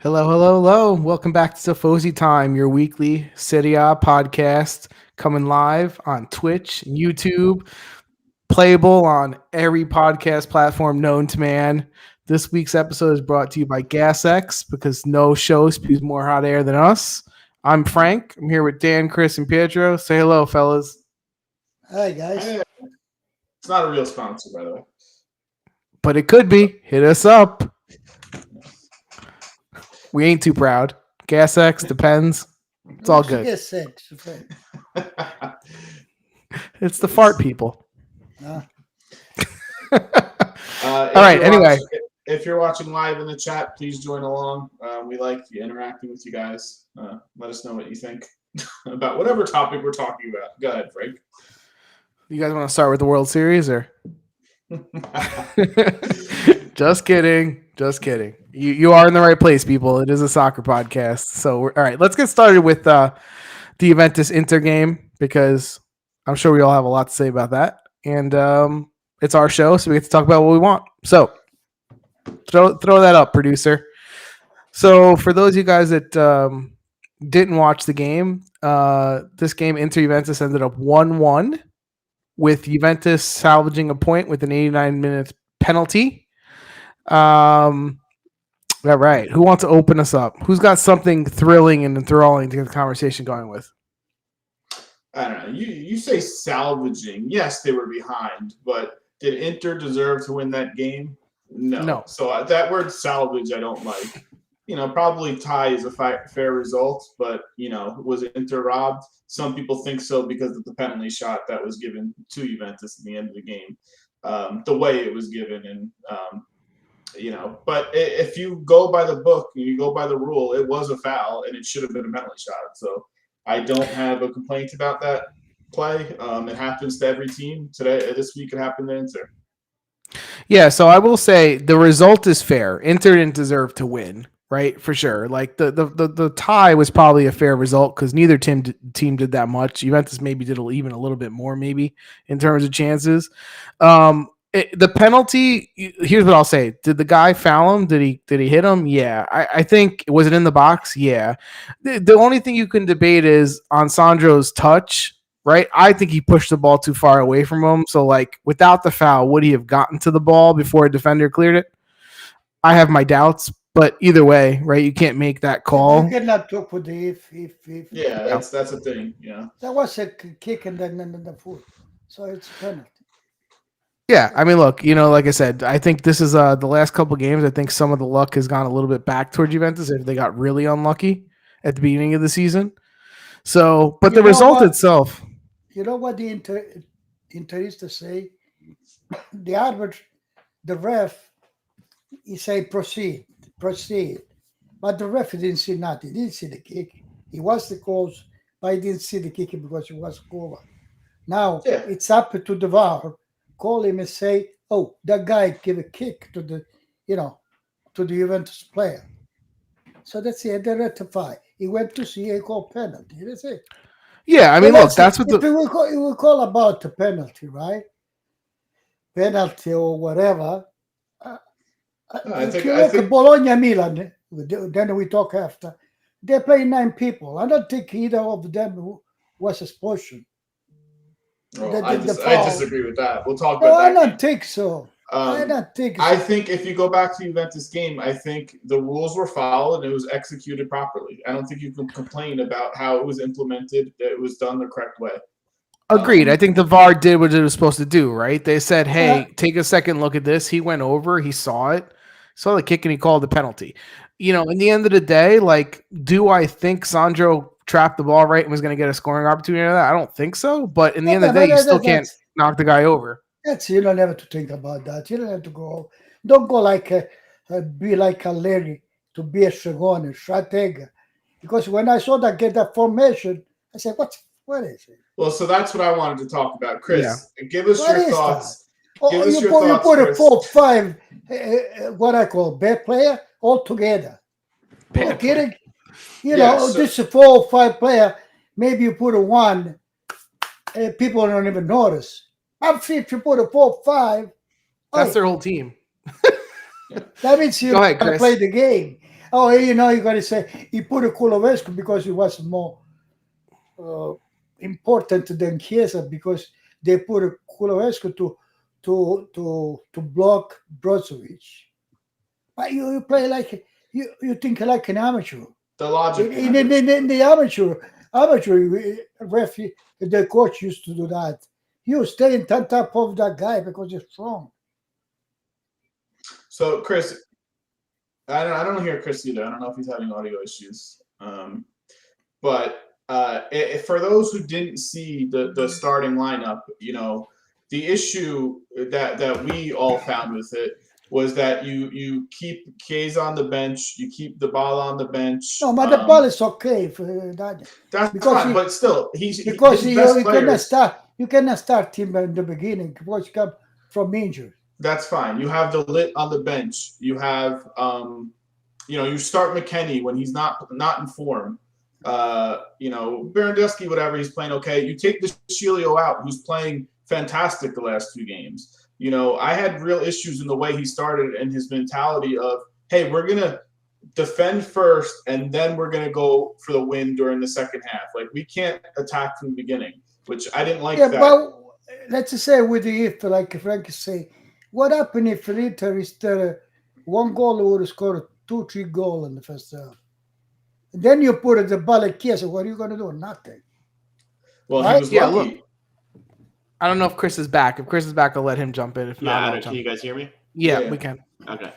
Hello, hello, hello. Welcome back to Tifosi Time, your weekly Serie A podcast, coming live on Twitch, YouTube, playable on every podcast platform known to man. This week's episode is brought to you by GasX because no show spews more hot air than us. I'm Frank. I'm here with Dan, Chris, and Pietro. Say hello, fellas. Hi guys. Hey, it's not a real sponsor, by the way. But it could be. Hit us up. We ain't too proud. GasX depends. It's all good. Yes, said. It's the fart people. Uh, All right. Anyway, if you're watching live in the chat, please join along. We like interacting with you guys. Let us know what you think about whatever topic we're talking about. Go ahead, Frank. you guys want to start with the World Series or? Just kidding. Just kidding. You are in the right place, people. It is a soccer podcast. So, all right, let's get started with the Juventus Inter game because I'm sure we all have a lot to say about that. And it's our show, so we get to talk about what we want. So, throw that up, producer. So, for those of you guys that didn't watch the game, this game, Inter Juventus, ended up 1-1 with Juventus salvaging a point with an 89-minute penalty. All right. Who wants to open us up? Who's got something thrilling and enthralling to get the conversation going with? I don't know. You say salvaging. Yes, they were behind, but did Inter deserve to win that game? No. So that word salvage, I don't like. Probably tie is a fair result, but, was Inter robbed? Some people think so because of the penalty shot that was given to Juventus at the end of the game, the way it was given. And, but if you go by the book, you go by the rule, it was a foul and it should have been a penalty shot. So I don't have a complaint about that play. It happens to every team today. This week it happened to Inter. Yeah, so I will say the result is fair. Inter didn't deserve to win, right? For sure. Like the tie was probably a fair result because neither team did that much. Juventus maybe did even a little bit more, maybe in terms of chances. The penalty. Here's what I'll say: did the guy foul him? Did he hit him? Yeah, I think was it in the box? Yeah. The only thing you can debate is on Sandro's touch. Right, I think he pushed the ball too far away from him. So, like, without the foul, would he have gotten to the ball before a defender cleared it? I have my doubts, but either way, right, you can't make that call. You cannot talk with the if. Yeah, that's a thing. Yeah, that was a kick and then the foot, so it's a penalty. Yeah, I mean, look, like I said, I think this is the last couple games. I think some of the luck has gone a little bit back toward Juventus if they got really unlucky at the beginning of the season. So, but the result itself. You know what the Interists say? The arbiter, the ref, he say proceed, but the ref didn't see nothing. He didn't see the kick. He was the close, but he didn't see the kick because he was covered. Now it's up to the VAR. Call him and say, "Oh, that guy gave a kick to the Juventus player." So that's it. They rectify. He went to see a call penalty. That's it. Yeah, I mean, look, that's what it will call about the penalty, right? Penalty or whatever. I think Bologna, Milan. Then we talk after. They play 9 people. I don't think either of them was expulsion. I disagree with that. We'll talk about that. I don't think so. I don't think so. I think if you go back to Juventus game, I think the rules were followed and it was executed properly. I don't think you can complain about how it was implemented, that it was done the correct way. Agreed. I think the VAR did what it was supposed to do, right? They said, hey, take a second look at this. He went over, he saw it, saw the kick, and he called the penalty. In the end of the day, like, do I think Sandro trapped the ball right and was going to get a scoring opportunity out of that? I don't think so. But in the end of the day, you still can't knock the guy over. You don't have to think about that. You don't have to go. Don't go be like a Larry to be a stratega. Because when I saw get that formation, I said, what is it? Well, so that's what I wanted to talk about. Chris, give us your thoughts. You put a 4-5, what I call bad player, all together. Are you kidding? This is a 4 or 5 player. Maybe you put a 1, people don't even notice. I'm if you put a 4-5. That's their whole team. That means you play the game. Oh, you know, you got to say he put a Kulovescu because he was more important than Chiesa because they put a Kulovescu to block Brozovic. But you play like you think like an amateur. The logic. In the amateur ref, the coach used to do that. You stay in top of that guy because you're strong. So, Chris, I don't hear Chris either. I don't know if he's having audio issues. But for those who didn't see the starting lineup, you know, the issue that we all found with it was that you keep Chiesa on the bench, you keep the ball on the bench. No, but the ball is okay for that. That's because fine, but still, because you cannot start him in the beginning because he come from injury. That's fine. You have the lit on the bench. You have you know, you start McKennie when he's not in form. You know, Berendowski, whatever, he's playing okay. You take the Shilio out, who's playing fantastic the last 2 games. You know, I had real issues in the way he started and his mentality of, hey, we're going to defend first and then we're going to go for the win during the second half. Like, we can't attack from the beginning, which I didn't like that. But let's just say with the if, like Frank say, what happened if Inter is 1 goal would score 2-3 goals in the first half? And then you put the ball at Chiesa, what are you going to do? Nothing. Well, right? He was lucky. Look, I don't know if Chris is back. If Chris is back, I'll let him jump in. If not, can you guys hear me? Yeah, we can. Okay.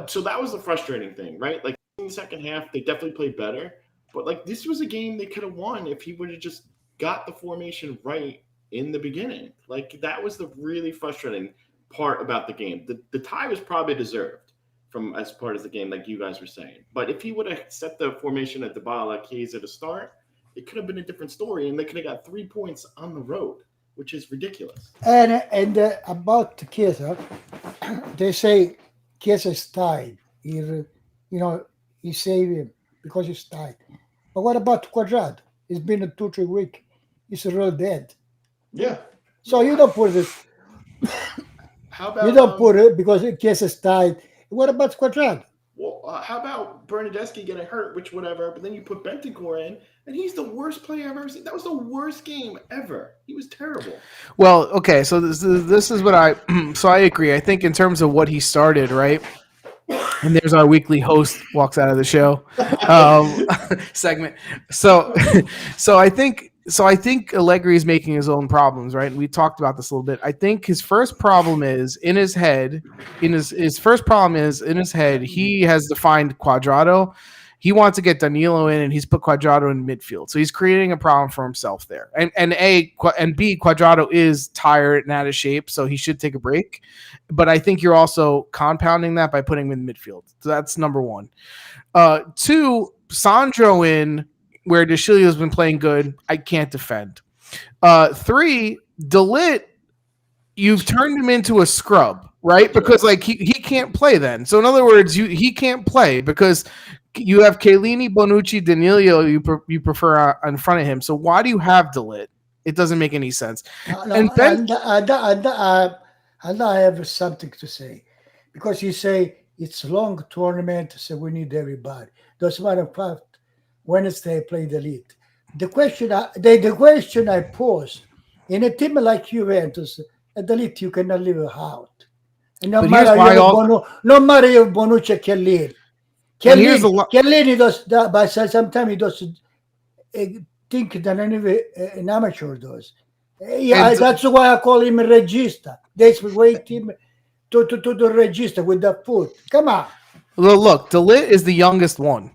So that was the frustrating thing, right? Like in the second half, they definitely played better. But like this was a game they could have won if he would have just got the formation right in the beginning. Like that was the really frustrating part about the game. The tie was probably deserved from as part of the game, like you guys were saying. But if he would have set the formation at Dybala, Chiesa to start, it could have been a different story, and they could have got 3 points on the road, which is ridiculous. And about Chiesa, they say Chiesa is tied. You know, he saved him because he's tied. But what about Quadrado? It's been a 2-3 weeks. He's real dead. Yeah. So you don't put it. How about you don't put it because Chiesa is tied. What about Quadrado? Well, how about Bernadeschi getting hurt, which whatever, but then you put Bentancur in, and he's the worst player I've ever seen. That was the worst game ever. He was terrible. Well, okay, so this is what I agree. I think in terms of what he started, right? And there's our weekly host walks out of the show segment. So I think Allegri is making his own problems, right? And we talked about this a little bit. I think his first problem is in his head. His first problem is in his head. He has defined Quadrado. He wants to get Danilo in, and he's put Quadrado in midfield. So he's creating a problem for himself there. And B, Quadrado is tired and out of shape, so he should take a break. But I think you're also compounding that by putting him in midfield. So that's number one. 2, Sandro in where De Sciglio has been playing good. I can't defend. 3, De Ligt, you've turned him into a scrub, right? Because like he can't play then. So in other words, he can't play because you have Chiellini, Bonucci, Danilo you prefer in front of him. So why do you have De Ligt? It doesn't make any sense. And I have something to say because you say it's a long tournament, so we need everybody. Doesn't matter if Wednesday play De Ligt. The question I posed in a team like Juventus, De Ligt you cannot leave out. And no matter if Bonucci or Chiellini. Chiellini does that, but sometimes he doesn't think that an amateur does. Yeah, that's why I call him a regista. That's wait him to the regista with the foot. Come on. Look, De Ligt is the youngest one.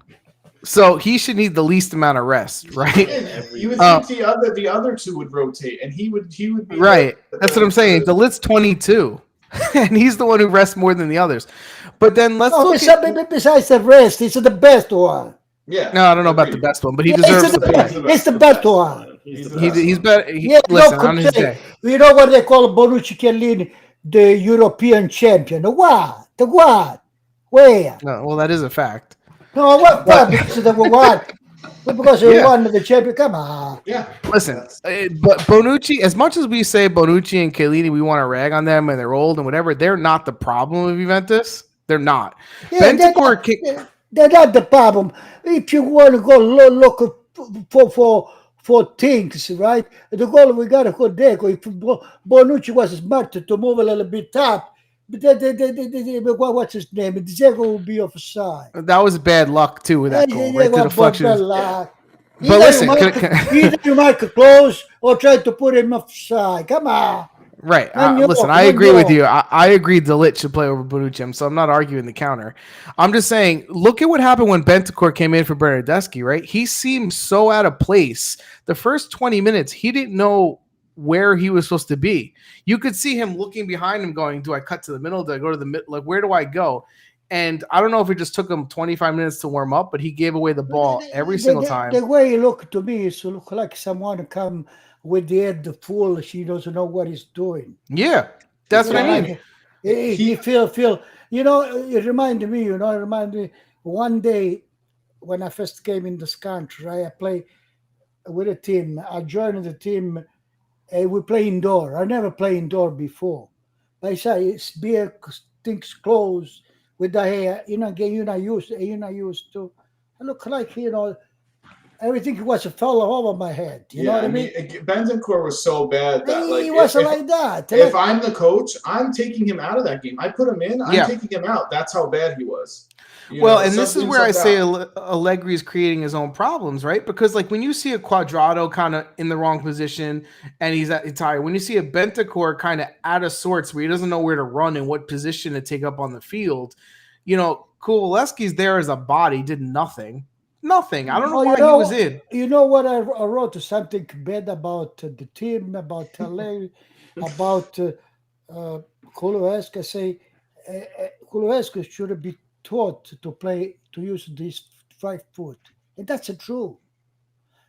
So he should need the least amount of rest, right? You would think the other 2 would rotate, and he would be right. That's what I'm saying. De Ligt's 22, and he's the one who rests more than the others. But then besides the rest, he's the best one. Yeah. No, I don't know about the best one, but he deserves the best. He's the best one. He's better. Listen, on his day. You know what they call Bonucci Chiellini, the European champion? What? The what? Where? No, well, that is a fact. No, what? Because he won the champion. Come on. Yeah. Listen, but Bonucci, as much as we say Bonucci and Chiellini, we want to rag on them and they're old and whatever, they're not the problem of Juventus. They're not. Yeah, That's not the problem. If you want to go look for things, right? The goal we got to go there. If Bonucci was smart to move a little bit up, but what's his name? Diego will be offside. That was bad luck too with that goal, right? The Diego deflection. Yeah. Bobella. But listen, Either you make it close or try to put him offside. Come on. right. Man, Listen, I agree with you. I agree Delit should play over Bonucci, so I'm not arguing the counter. I'm just saying, look at what happened when Bentancur came in for Bernardeschi, right? He seemed so out of place. The first 20 minutes, he didn't know where he was supposed to be. You could see him looking behind him going, do I cut to the middle? Do I go to the mid? Like, where do I go? And I don't know if it just took him 25 minutes to warm up, but he gave away the ball every single time. The way he looked to me is to look like someone come with the head full. She doesn't know what he's doing. Yeah, that's what I mean. He feel. You know, it reminded me. It reminded me one day when I first came in this country. Right, I play with a team. I joined the team. We play indoor. I never play indoor before. I say it's beer things close with the hair. You're not used to. I look like everything was fell over my head. You know what I mean? Bentancur was so bad that He wasn't like that. If I'm the coach, I'm taking him out of that game. I put him in. I'm taking him out. That's how bad he was. And this is where I say Allegri is creating his own problems, right? Because like when you see a Quadrado kind of in the wrong position and he's tired, when you see a Bentancur kind of out of sorts where he doesn't know where to run and what position to take up on the field, Kowaleski's there as a body, did nothing. Nothing. I don't know why he was in. You know what? I wrote something bad about the team, about Allegri, about Kulusevski. I say Kulusevski should be taught to use this right foot, and that's true.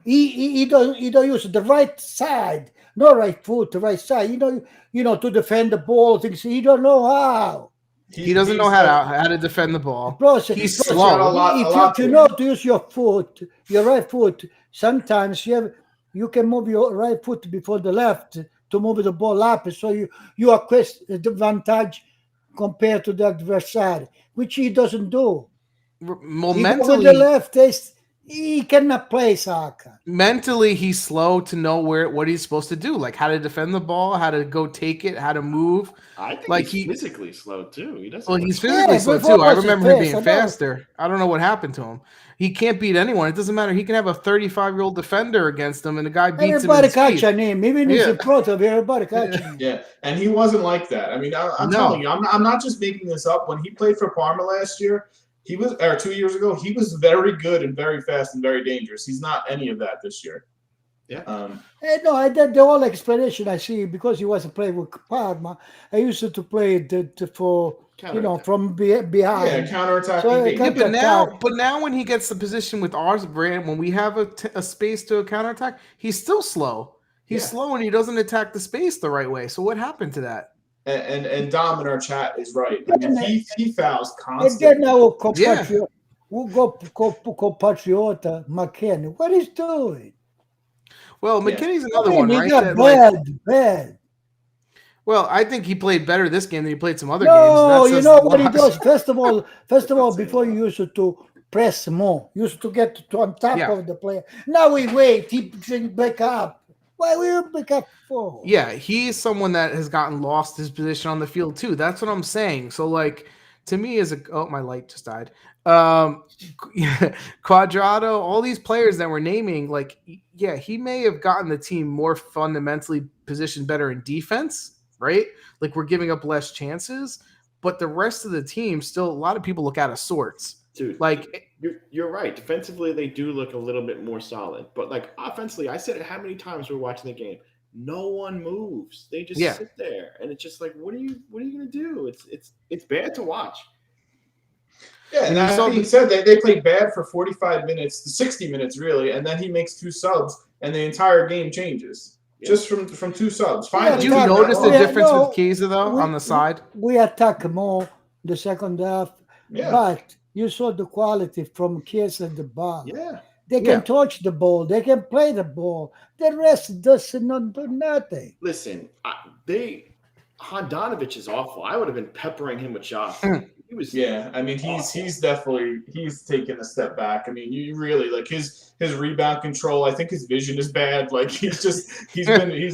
He don't use the right side, no right foot, the right side. To defend the ball. Things he don't know how. He doesn't know how to defend the ball. He's slow. If you know to use your right foot, sometimes you can move your right foot before the left to move the ball up, so you acquire the advantage compared to the adversary, which he doesn't do. Well, he mentally, with the left, he cannot play soccer. Mentally, he's slow to know what he's supposed to do, like how to defend the ball, how to go take it, how to move. I think he's physically slow too. He's physically slow too. I remember him being faster. I don't know what happened to him. He can't beat anyone. It doesn't matter. He can have a 35-year-old defender against him, and the guy beats everybody him. Everybody catching him, even if he's in front of everybody catching him. Yeah, and he wasn't like that. I mean, I'm telling you, I'm not just making this up. When he played for Parma last year, or 2 years ago, he was very good and very fast and very dangerous. He's not any of that this year. Yeah. No, I did the whole explanation I see because he wasn't playing with Parma. I used to play for from behind. Yeah, counterattacking. But now when he gets the position with ours, Brand, when we have a space to a counterattack, he's still slow. He's slow and he doesn't attack the space the right way. So what happened to that? And Dom in our chat is right. I mean, he fouls constantly. And then our compatriot, compatriota McKenny, what is doing? Well, McKinney's another one, right? He got bad. Well, I think he played better this game than he played some other games. No, you know what he does? First of all, before you used to press more, you used to get on top of the player. Now we wait. He back up. Why we back up for? Yeah, he's someone that has gotten lost his position on the field too. That's what I'm saying. So, like, to me, my light just died. Quadrado, all these players that we're naming, like, yeah, he may have gotten the team more fundamentally positioned better in defense, right? Like, we're giving up less chances, but the rest of the team still, a lot of people look out of sorts. Dude, like you're right. Defensively, they do look a little bit more solid, but like offensively, I said it how many times we're watching the game. No one moves. They just sit there, and it's just like, what are you gonna do? It's bad to watch. Yeah, and that being said, they played bad for 45 minutes to 60 minutes, really, and then he makes 2 subs, and the entire game changes just from 2 subs. Finally, did you notice the difference with Chiesa, though, on the side? We attack more the second half, but you saw the quality from Chiesa and the ball. Yeah. They can touch the ball. They can play the ball. The rest does not do nothing. Listen, Handanovic is awful. I would have been peppering him with shots. He was. Yeah, I mean he's definitely taken a step back. I mean you really like his rebound control. I think his vision is bad. Like he's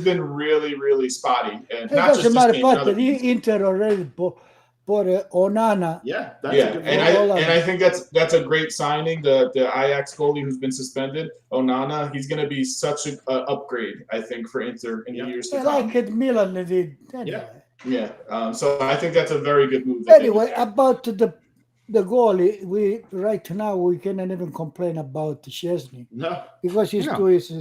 been really spotty, and It not just doesn't this matter game. In fact other that games. Inter already bought Onana. Yeah, that's Yeah, a good and move. I think that's a great signing. The Ajax goalie who's been suspended, Onana, he's going to be such an upgrade. I think for Inter in the years to I come. like it Milan did anyway. Yeah. So I think that's a very good move. Anyway, about the goalie, we right now we cannot even complain about Chesney No. because he's No. doing what he's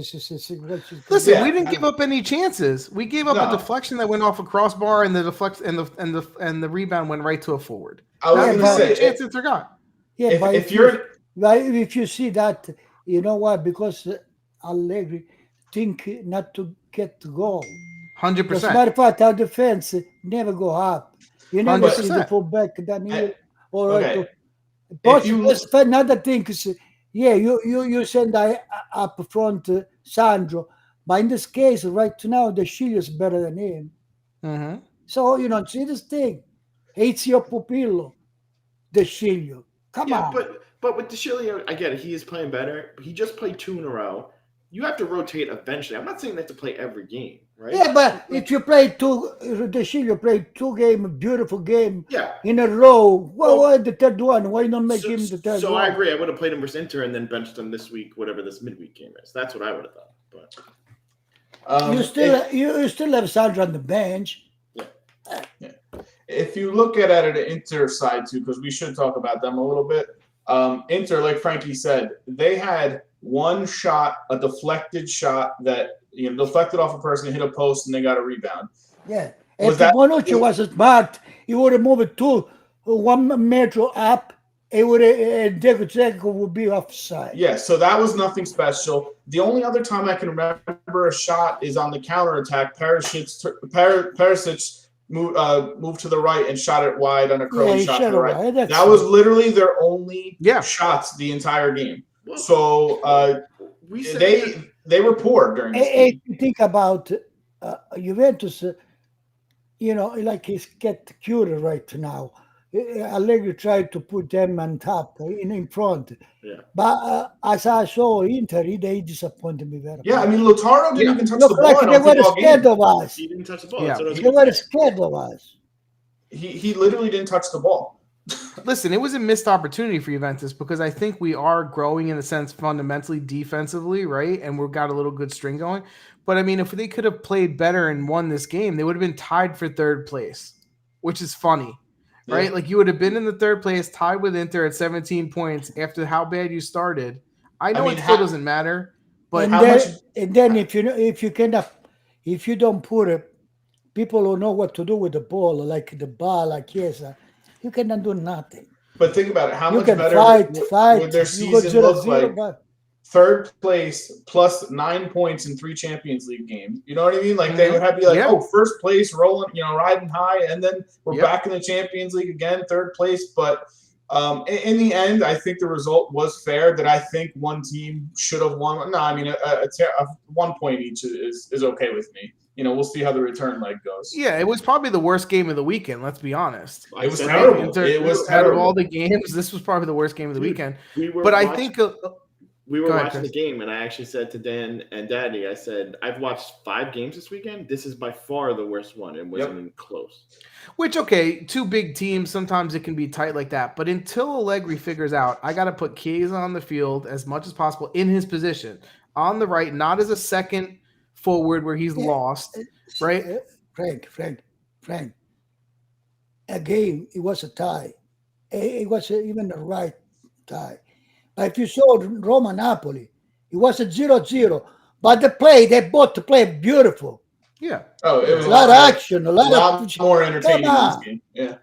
Listen, Yeah. we didn't give up any chances. We gave up a deflection that went off a crossbar, and the deflect and the rebound went right to a forward. I was going to say, chance Inter got. Yeah, but if you're if you see that, you know what? Because Allegri think not to get the goal. 100%. As a matter of fact, our defense never go up. You never see the 100%. fullback Daniel or okay. That's another thing. Is, yeah, you send up front Sandro, but in this case, right now, the Chile is better than him. Mm-hmm. So you know, see this thing. Ezio Pupillo, the Chile. Come on. But with DeCilio, I get it. He is playing better. He just played 2 in a row. You have to rotate eventually. I'm not saying they have to play every game, right? Yeah, but if you play the Chile played 2 games, beautiful game Yeah. in a row. Why the third one? Why not make him the third one? So I agree. I would have played him versus Inter and then benched him this week, whatever this midweek game is. That's what I would have done. But you still have Sandro on the bench. Yeah. If you look at it at Inter side too, because we should talk about them a little bit. Inter, like Frankie said, they had one shot, a deflected shot that deflected off a person, hit a post, and they got a rebound. Yeah. If Bonucci was smart, he would have moved 1 meter up. It would Dzeko would be offside. Yeah, so that was nothing special. The only other time I can remember a shot is on the counterattack. Perisic moved to the right and shot it wide on a curling shot to the right. That was literally their only shots the entire game. Well, so they were poor during this game. If you think about Juventus, like he's get cured right now. Allegri tried to put them on top, in front. Yeah. But as I saw Inter, they disappointed me very much. Yeah, I mean, Lautaro didn't even touch the ball. Like they were scared of us. He didn't touch the ball. Yeah. They were scared of us. He literally didn't touch the ball. Listen, it was a missed opportunity for Juventus because I think we are growing in a sense fundamentally defensively, right? And we've got a little good string going. But I mean, if they could have played better and won this game, they would have been tied for 3rd place, which is funny. Right? Yeah. Like you would have been in the 3rd place, tied with Inter at 17 points after how bad you started. I know it still doesn't matter, but and then if you don't put it, people who know what to do with the ball, like the ball, like Chiesa, you cannot do nothing. But think about it. How you much can better fight. would their season look like? But 3rd place plus 9 points in 3 Champions League games. You know what I mean? Like they would have to be like, oh, 1st place, rolling, riding high, and then we're back in the Champions League again, 3rd place. But in the end, I think the result was fair. That I think one team should have won. No, I mean a 1 point each is okay with me. We'll see how the return leg goes. Yeah, it was probably the worst game of the weekend. Let's be honest. It was terrible. It was terrible. Out of all the games, this was probably the worst game of the weekend. We were watching the game, and I actually said to Dan and Daddy, I said, I've watched 5 games this weekend. This is by far the worst one. It wasn't even close. Which, okay, 2 big teams, sometimes it can be tight like that. But until Allegri figures out, I got to put Chiesa on the field as much as possible in his position. On the right, not as a second forward where he's lost, right? Frank. Again, it was a tie. It was even the right tie. But if you saw Roma and Napoli, it was a 0-0. But they both played beautiful. Yeah. Oh, it was a lot of action, a lot more entertaining in this game. Yeah.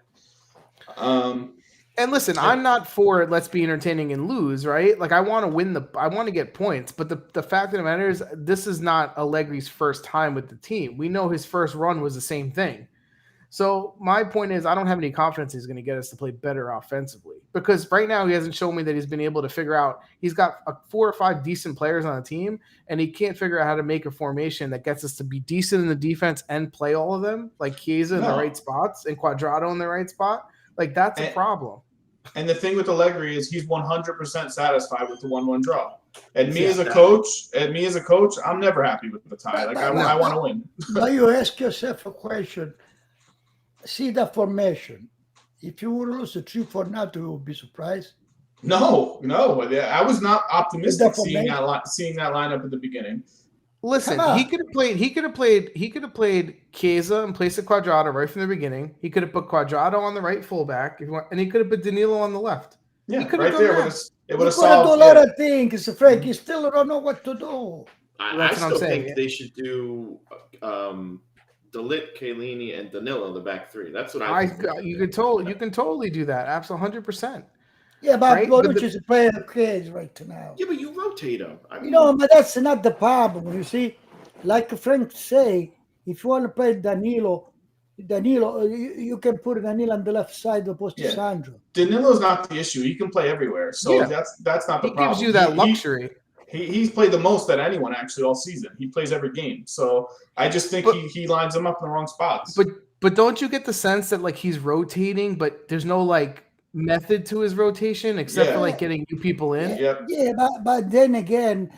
And listen, I'm not for let's be entertaining and lose, right? Like I want to I want to get points, but the fact of the matter is this is not Allegri's first time with the team. We know his first run was the same thing. So my point is I don't have any confidence he's going to get us to play better offensively because right now he hasn't shown me that he's been able to figure out he's got 4 or 5 decent players on the team and he can't figure out how to make a formation that gets us to be decent in the defense and play all of them like Chiesa in the right spots and Cuadrado in the right spot. Like that's a problem. And the thing with Allegri is he's 100% satisfied with the 1-1 draw. And me Yeah. as a coach, I'm never happy with the tie. Like I want to win. But you ask yourself a question. See the formation. If you would lose 3-4-0, you would be surprised. No. I was not optimistic seeing that lineup at the beginning. Listen, he could have played Chiesa in place of Quadrado right from the beginning. He could have put Quadrado on the right fullback, and he could have put Danilo on the left. Yeah, he could right have there. It would have solved a lot of things, Frank. You still don't know what to do. I still think they should do Dalit, Chiellini, and Danilo the back three. That's what I think. You can totally do that. Absolutely, 100%. Yeah, but Bonucci is playing kids right now. Yeah, but you rotate them. But that's not the problem. You see, like Frank say, if you want to play Danilo, you can put Danilo on the left side opposed to Sandro. Danilo's not the issue. He can play everywhere, so that's not the problem. He gives you that luxury. He's played the most at anyone actually all season. He plays every game, so I just think he lines them up in the wrong spots. But don't you get the sense that like he's rotating, but there's no like method to his rotation except for like getting new people in? Yeah, but then again,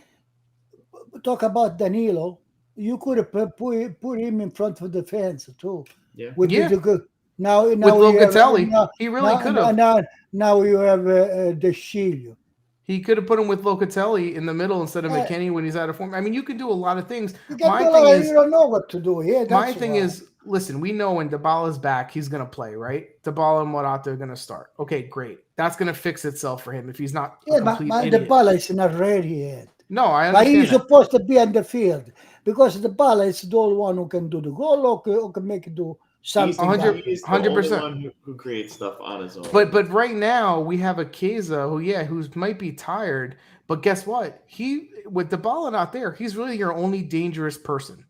talk about Danilo. You could have put him in front of the fence too. Yeah. Now with Locatelli, he really could have. Now you have De Sciglio. He could have put him with Locatelli in the middle instead of McKennie when he's out of form. I mean, you can do a lot of things. You don't know what to do. Yeah, my thing is, listen, we know when Dybala's back, he's going to play, right? Dybala and Morata are going to start. Okay, great. That's going to fix itself for him if he's not a complete idiot. Dybala is not ready yet. No, I understand. But he's supposed to be on the field because Dybala is the only one who can do the goal or can make it do something. He's the only one who creates stuff on his own. But right now we have a Chiesa who might be tired, but guess what? With Dybala not there, he's really your only dangerous person.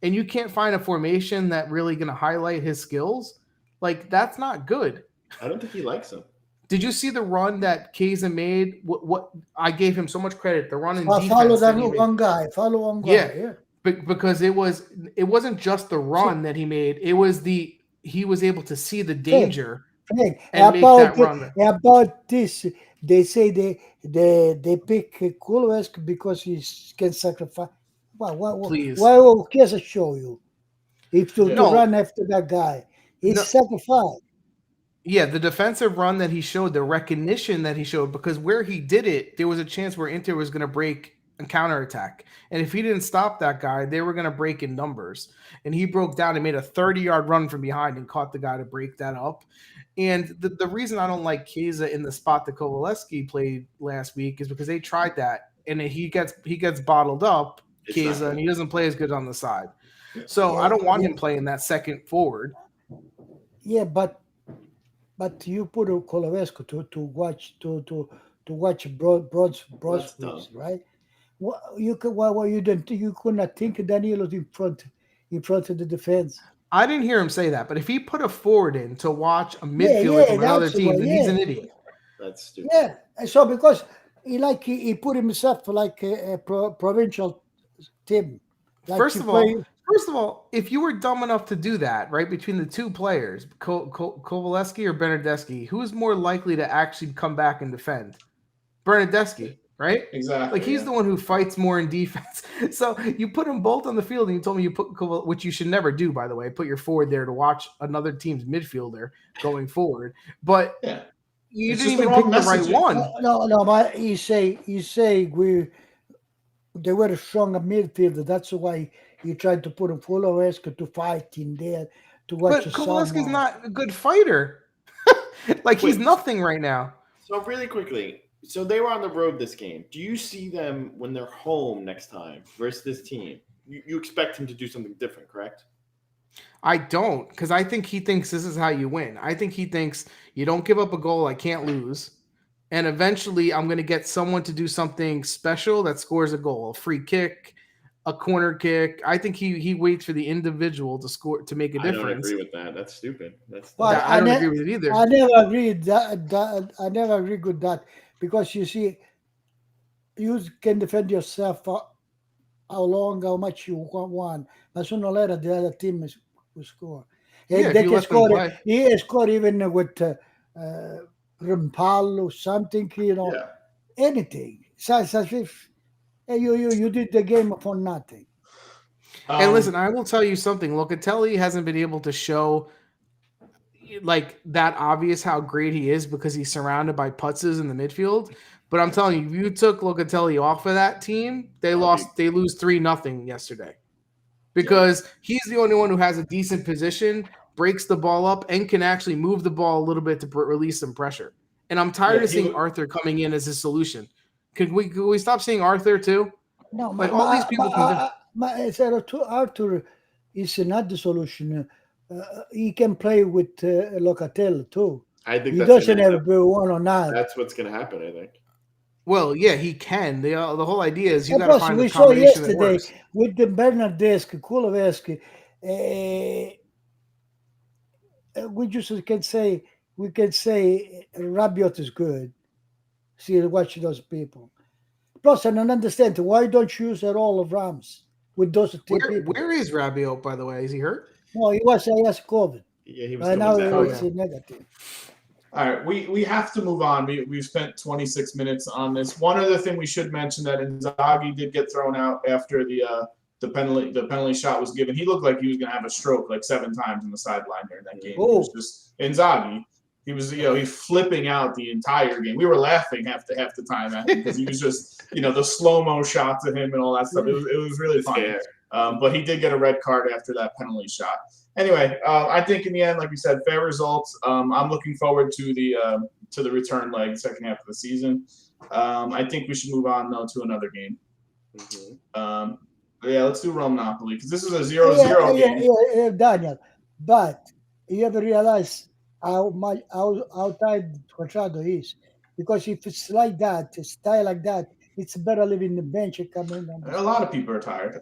And you can't find a formation that really going to highlight his skills. Like that's not good. I don't think he likes him. Did you see the run that Chiesa made? What I gave him so much credit. The run in defense. Follow one guy. Yeah. Because it wasn't just the run that he made. It was he was able to see the danger and make that run. About this, they say they pick Kulusevski because he can sacrifice. Please. Why will Chiesa show you? If to run after that guy, he's sacrificed. Yeah, the defensive run that he showed, the recognition that he showed, because where he did it, there was a chance where Inter was going to break and counterattack. And if he didn't stop that guy, they were going to break in numbers. And he broke down and made a 30-yard run from behind and caught the guy to break that up. And the reason I don't like Chiesa in the spot that Kovalevsky played last week is because they tried that. And he gets bottled up, Chiesa, and he doesn't play as good on the side. So I don't want him playing that second forward. Yeah, but you put a Kovalevsky to watch Broadway, right? You could not think Danilo's in front of the defense. I didn't hear him say that, but if he put a forward in to watch a midfielder from another team, then he's an idiot. That's stupid. Yeah, so because he put himself like a provincial team. Like First of all, if you were dumb enough to do that, right, between the two players, Kovalevsky or Bernardeschi, who's more likely to actually come back and defend? Bernardeschi, right? Exactly. Like he's the one who fights more in defense. So you put them both on the field, and you told me you put which you should never do, by the way, put your forward there to watch another team's midfielder going forward. But you didn't even pick the right one. No, but he say they were a stronger midfielder. That's why he tried to put a Kovalevsky to fight in there to watch. But Kovalevsky's not a good fighter. He's nothing right now. So really quickly, so they were on the road this game. Do you see them when they're home next time versus this team? You expect him to do something different, correct? I don't, because I think he thinks this is how you win. I think he thinks you don't give up a goal, I can't lose. And eventually I'm going to get someone to do something special that scores a goal, a free kick, a corner kick. I think he waits for the individual to score to make a difference. I don't agree with that. That's stupid. I don't agree with it either. I never agree with that. I never agree with that because you see, you can defend yourself how long, how much you want, but sooner or later the other team will score. Yeah, they can score. He scored even with Rimpallo, something, Yeah. anything. It's as if you did the game for nothing. And listen, I will tell you something. Locatelli hasn't been able to show like that obvious how great he is because he's surrounded by putzes in the midfield. But I'm telling you, if you took Locatelli off of that team, they lose 3-0 yesterday. Because he's the only one who has a decent position, breaks the ball up, and can actually move the ball a little bit to release some pressure. And I'm tired of seeing Arthur coming in as a solution. Could we stop seeing Arthur too? No, like all these people Arthur is not the solution. He can play with Locatelli too. I think he doesn't have one or not. That's what's going to happen, I think. Well, yeah, he can. The whole idea is you got to find we the combination saw yesterday that works. with the Bernardeschi, Kuleveski. We just can say Rabiot is good. See, watch those people. Plus, I don't understand why don't you use a roll of Rams with those two people. Where is Rabiot, by the way? Is he hurt? No, he has COVID. Yeah, he was. Right now it's negative. All right, we have to move on. We've spent 26 minutes on this. One other thing we should mention that Inzaghi did get thrown out after the penalty shot was given. He looked like he was going to have a stroke like 7 times on the sideline during that game. It was just Inzaghi. He was, he's flipping out the entire game. We were laughing half the time at him because he was just, the slow-mo shots of him and all that stuff. It was really funny. But he did get a red card after that penalty shot. Anyway, I think in the end, like we said, fair results. I'm looking forward to the return leg, second half of the season. I think we should move on though to another game. Mm-hmm. Let's do Rome Napoli because this is a 0-0 game. Yeah, Daniel. But you have to realize how tight Quadrado is, because if it's like that, a style like that, it's better leaving the bench and coming in. A lot of people are tired.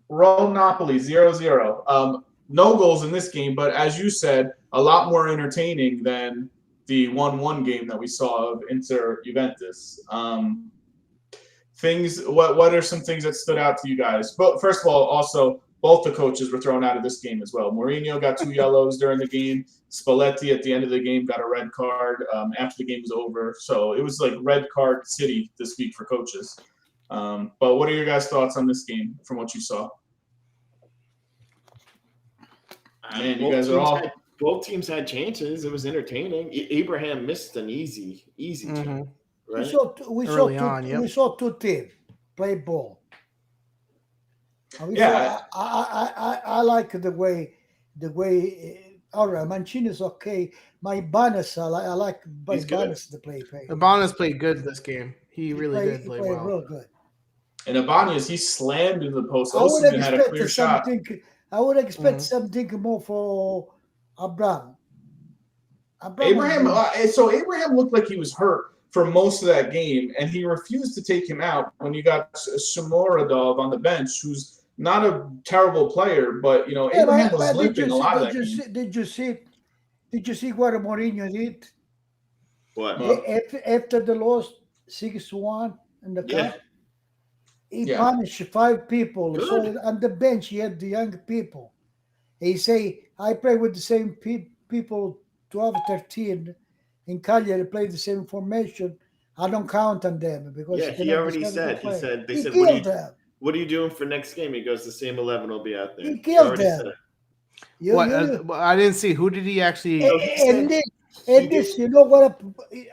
Rome Napoli 0-0. No goals in this game, but as you said, a lot more entertaining than the 1-1 game that we saw of Inter Juventus. What are some things that stood out to you guys? But first of all, also both the coaches were thrown out of this game as well. Mourinho got 2 yellows during the game. Spalletti at the end of the game got a red card after the game was over. So it was like red card city this week for coaches. But what are your guys' thoughts on this game from what you saw? Man, you guys are all. Both teams had chances. It was entertaining. Abraham missed an easy chance. Right? We saw two teams play ball. I like the way. All right, Mancini is okay. My Ibanez, I like Ibanez to play. Ibanez played good this game. He really did play well. Real good. And Ibanez, he slammed in the post. Osimhen had a clear shot. I would expect something more for Abraham. Abraham looked like he was hurt for most of that game, and he refused to take him out when you got Shomurodov on the bench, who's not a terrible player, but Abraham was limping a lot of that game. Did you see what Mourinho did? What? After the loss 6-1 in the cup, he punished 5 people. Good. So on the bench he had the young people. He say, I play with the same people 12, 13 in Cagliari, play the same formation. I don't count on them because he already said. They said, what are you doing for next game? He goes, the same 11 will be out there. He killed them. I didn't see. Who did he actually? This, you know what?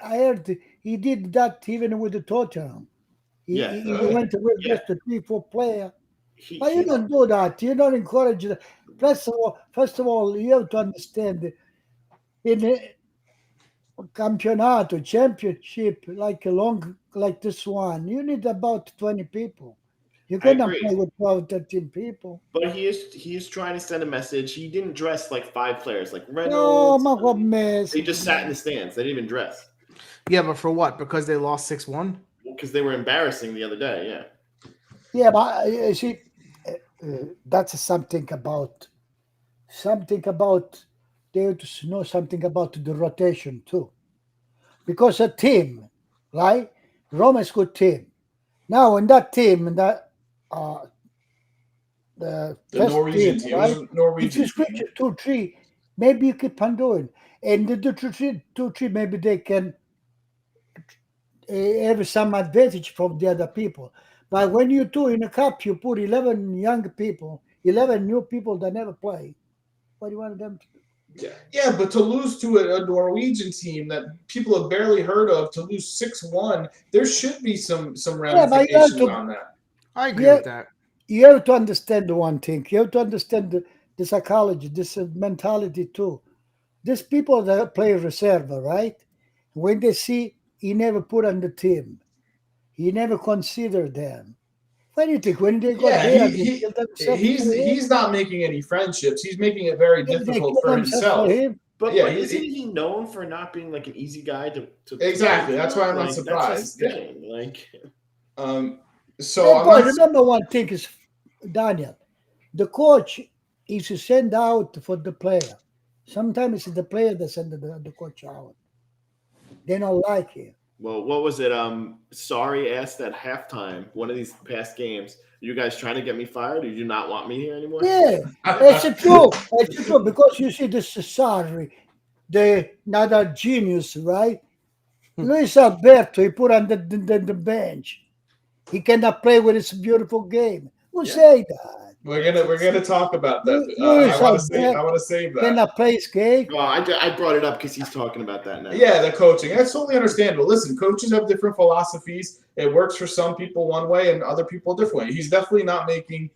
I heard he did that even with the Tottenham. He went with just a 3-4 player. But you don't do that. You don't encourage that. First of all, you have to understand in a campionato, championship, like this one, you need about 20 people. You cannot play with 12, 13 people. But he is trying to send a message. He didn't dress like 5 players, like Reynolds. No, they just sat in the stands. They didn't even dress. Yeah, but for what? Because they lost 6-1? Because they were embarrassing the other day, yeah. Yeah, but you see, that's something about they have to know something about the rotation too. Because a team, right? Roma is a good team. Now in that team, the Norwegian team, right? Norwegian if you switch 2-3, maybe you keep on doing. And the 2-3, maybe they can have some advantage from the other people. But when you do in a cup, you put 11 young people, 11 new people that never play. What do you want them to do? Yeah, but to lose to a Norwegian team that people have barely heard of, to lose 6-1, there should be some Yeah, but you have ramifications to, on that. I agree yeah, with that. you have to understand the one thing. You have to understand the psychology, this mentality too. These people that play reserve, right? When they see he never put on the team, he never considered them. What do you think? When they got Yeah, there, they kill themselves for him. he's not making any friendships. He's making it very Yeah, they difficult kill for themselves for himself. him. But, Yeah, but isn't he known for not being like an easy guy to Exactly. That's why I'm not That's his surprised. Yeah. thing. Like, So I'm But not. remember one thing is, Daniel, the coach is to send out for the player. Sometimes it's the player that send the coach out. They don't like him. well, what was it? Sorry asked at halftime, one of these past games, you guys trying to get me fired? Or you do not want me here anymore? Yeah, it's true. It's true because you see this Sarri, the another genius, right? Luis Alberto, he put on the bench. He cannot play with his beautiful game. Who Yeah. say that? We're gonna talk about that. Luis I want to save that. cannot play his game. Well, I brought it up because he's talking about that now. Yeah, the coaching. That's totally understandable. Listen, coaches have different philosophies. It works for some people one way and other people a different way. He's definitely not making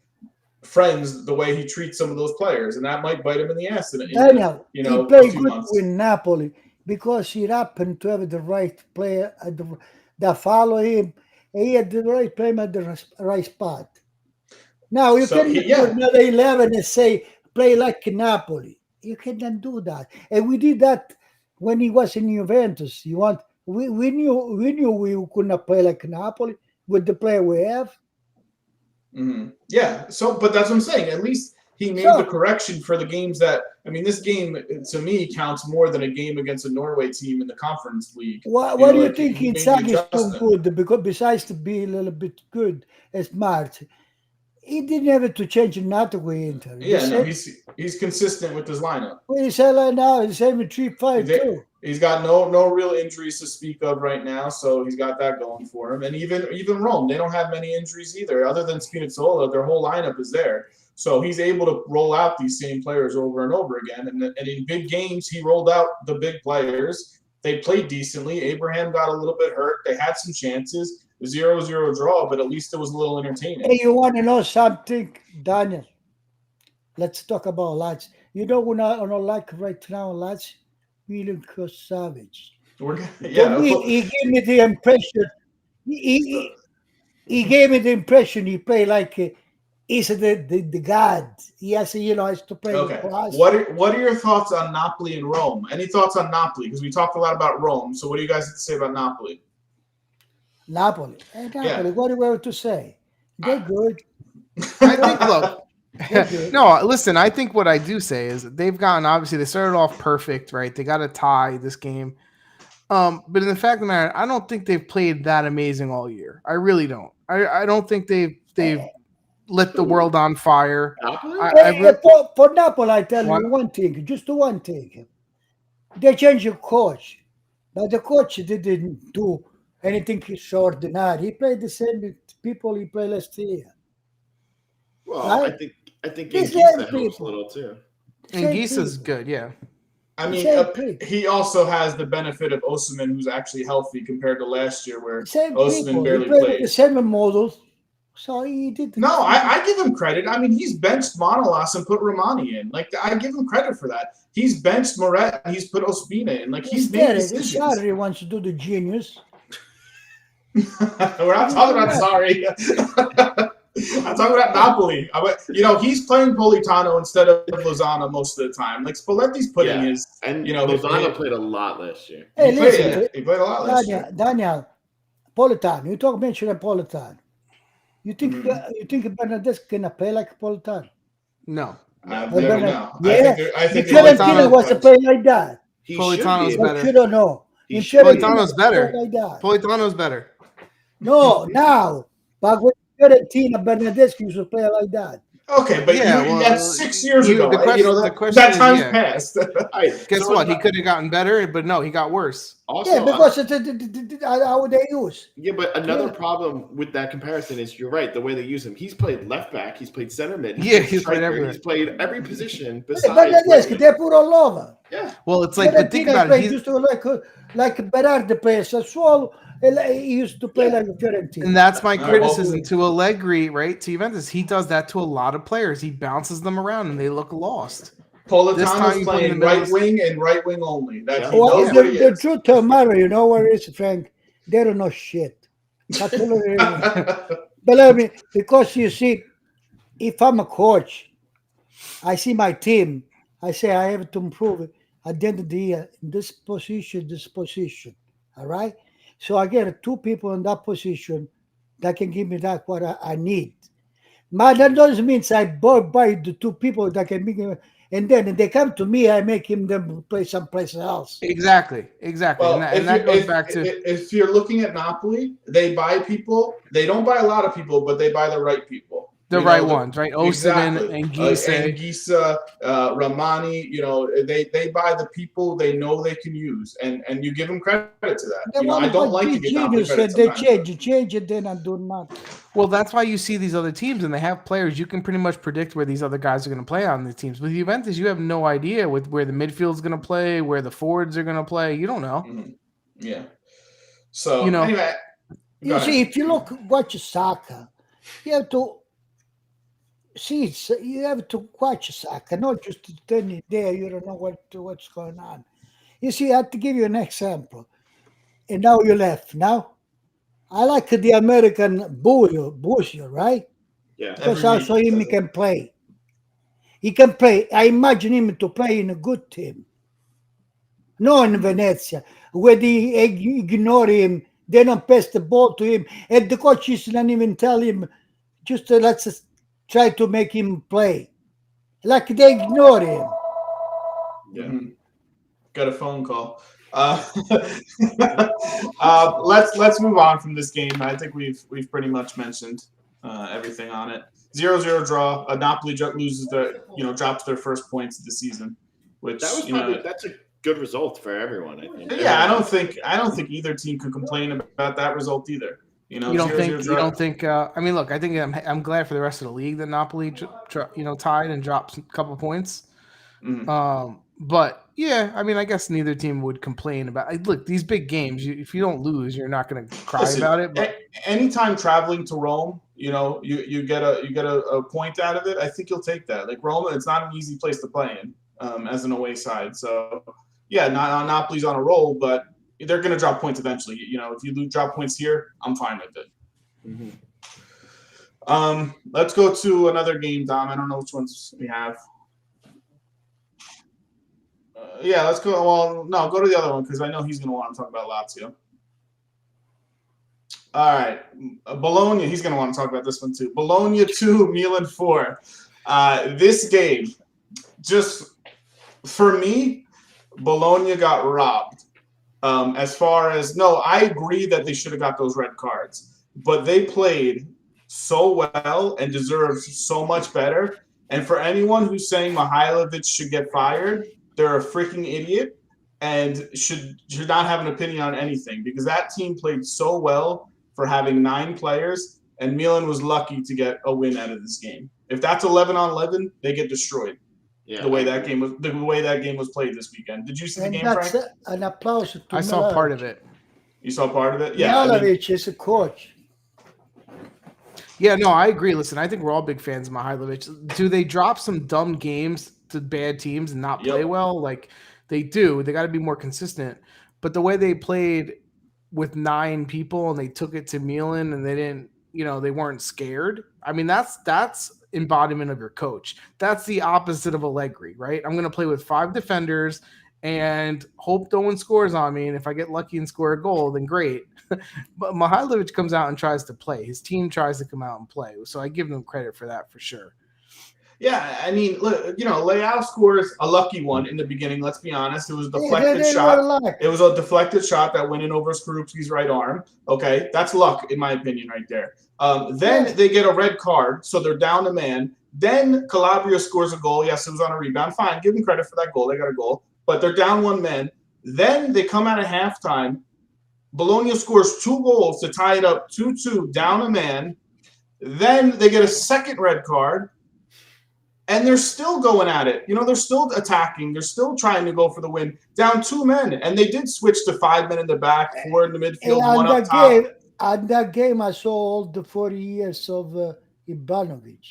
friends the way he treats some of those players, and that might bite him in the ass. Daniel, He played a few good months. with Napoli because he happened to have the right player that follow him. And he had the right player at the right spot. Now you can do another 11 and say play like Napoli. You cannot do that. And we did that when he was in Juventus. We knew we could not play like Napoli with the player we have. Mm-hmm. Yeah. So, but that's what I'm saying. At least he made the correction for the games that. I mean, this game to me counts more than a game against a Norway team in the Conference League. What do you think Inzaghi is too good? Because besides to be a little bit good and smart, he didn't have to change nothing with Inter. Yeah, no, he's consistent with his lineup. Well, he's like now he's having 3-5-2. He's got no real injuries to speak of right now, so he's got that going for him. And even Rome, they don't have many injuries either. Other than Spinazzola, their whole lineup is there. So he's able to roll out these same players over and over again. And in big games, he rolled out the big players. They played decently. Abraham got a little bit hurt. They had some chances. 0-0 draw, but at least it was a little entertaining. Hey, you want to know something, Daniel? Let's talk about Lazio. You know what I don't like right now, Lazio? Milan Savage. Yeah, he gave me the impression. He gave me the impression he played like he's the god. He has to play. Okay. What are your thoughts on Napoli and Rome? Any thoughts on Napoli? Because we talked a lot about Rome. So what do you guys have to say about Napoli? Napoli. What do we have to say? They're good. I think, look, no, listen, I think what I do say is that they've gotten, obviously, they started off perfect, right? They got a tie this game. But in the fact of the matter, I don't think they've played that amazing all year. I really don't. I don't think they've lit the world on fire. For Napoli, I tell you one thing, just one thing. They changed the coach, but the coach didn't do anything extraordinary. He played the same people he played last year. Well, right? I think Gisa helps a little too. And Gisa's good, yeah. I mean, he also has the benefit of Osimhen, who's actually healthy compared to last year, where Osimhen barely played. The same models, so he did. No, I give him credit. I mean, he's benched Manolas and put Romani in. Like, I give him credit for that. He's benched Moret and he's put Ospina in. Like, he's made decisions. Sarri wants to do the genius. We're not talking about Sarri. I'm talking about Napoli. He's playing Politano instead of Lozano most of the time. Like, Spalletti's putting his. And Lozano played a lot last year. Hey, he played a lot last year. Daniel, Politano. You mentioned Politano. You think Bernadeschi can play like Politano? No. No. Yeah. I think Fiorentina was to play like that. Politano's better. You don't know. Politano's better. Politano's better. No, now. But with Fiorentina, Bernadeschi used to play like that. Okay, but that's 6 years ago. The question that is, time's passed. Right. Guess what? He could have gotten better, but no, he got worse. Also, because how they use. Yeah, but another problem with that comparison is you're right. The way they use him, he's played left back, he's played center mid, he's played everywhere. He's played every position But besides. they put all over. Yeah. Well, it's like, but think about it. He used to like Berardi plays Sassuolo. He used to play like a Fiorentina. And that's my criticism to Allegri, right? To Juventus, he does that to a lot of players. He bounces them around, and they look lost. Politano's playing right wing and right wing only. The truth of the matter, you know what it is, Frank? They don't know shit. Believe me, because you see, if I'm a coach, I see my team, I say I have to improve it at the end of the year in this position. All right? So I get 2 people in that position that can give me that what I need. But that doesn't mean I buy the 2 people that can make me, and then they come to me, I make them play someplace else. Exactly. Well, and that goes back to if you're looking at Napoli, they buy people. They don't buy a lot of people, but they buy the right people. The right ones, right? Exactly. and Gisa. Ramani, they buy the people they know they can use, and you give them credit to that. I don't like to give Napoli credit. They change it, then I do not. Well, that's why you see these other teams, and they have players. You can pretty much predict where these other guys are going to play on the teams. With Juventus, you have no idea with where the midfield's going to play, where the forwards are going to play. You don't know. Mm-hmm. Yeah. So anyway, you see, if you watch soccer, you have to. See, you have to watch soccer, not just standing there. You don't know what's going on. You see, I have to give you an example. And now you left. Now, I like the American Boucher, right? Yeah. Because I saw him, he can play. He can play. I imagine him to play in a good team. No in Venezia, where they ignore him, they don't pass the ball to him, and the coaches don't even tell him, just let's try to make him play. Like they ignore him. Yeah. Mm-hmm. Got a phone call. Let's move on from this game. I think we've pretty much mentioned everything on it. 0-0 draw. Napoli drops their first points of the season, which that was that's a good result for everyone. I think. Yeah, I don't think either team could complain about that result either. You don't think. I mean, look, I think I'm glad for the rest of the league that Napoli, tied and dropped a couple points. Mm-hmm. But yeah, I mean, I guess neither team would complain about. Look, these big games, if you don't lose, you're not going to cry about it. But anytime traveling to Rome, you get a point out of it. I think you'll take that. Like Rome, it's not an easy place to play in as an away side. So yeah, Napoli's on a roll, but they're going to drop points eventually. If you drop points here, I'm fine with it. Mm-hmm. Let's go to another game, Dom. I don't know which ones we have. Yeah, let's go. Well, no, go to the other one because I know he's going to want to talk about Lazio. All right. Bologna, he's going to want to talk about this one too. Bologna 2, Milan 4. This game, just for me, Bologna got robbed. As far as, no, I agree that they should have got those red cards, but they played so well and deserved so much better. And for anyone who's saying Mihailovic should get fired, they're a freaking idiot and should not have an opinion on anything because that team played so well for having 9 players, and Milan was lucky to get a win out of this game. If that's 11-on-11, they get destroyed. Yeah, the way that game was played this weekend. Did you see the game, Frank? An applause to I saw part of it. You saw part of it? Yeah. Mihailovic is a coach. Yeah, no, I agree. Listen, I think we're all big fans of Mihailovic. Do they drop some dumb games to bad teams and not play well? Like they do. They got to be more consistent. But the way they played with 9 people and they took it to Milan and they didn't, they weren't scared. I mean, that's embodiment of your coach. That's the opposite of Allegri, right? I'm going to play with 5 defenders and hope no one scores on me. And if I get lucky and score a goal, then great. But Mihailovic comes out and tries to play. His team tries to come out and play. So I give them credit for that for sure. Yeah, I mean, look, Leao scores a lucky one in the beginning. Let's be honest. It was a deflected shot. It was a deflected shot that went in over Skorupski's right arm. Okay, that's luck, in my opinion, right there. Then they get a red card, so they're down a man. Then Calabria scores a goal. Yes, it was on a rebound. Fine, give them credit for that goal. They got a goal. But they're down one man. Then they come out of halftime. Bologna scores 2 goals to tie it up 2-2, down a man. Then they get a second red card. And they're still going at it. They're still attacking. They're still trying to go for the win. Down 2 men. And they did switch to 5 men in the back, 4 in the midfield, 1 up top. At that game, I saw all the 40 years of Ivanovic.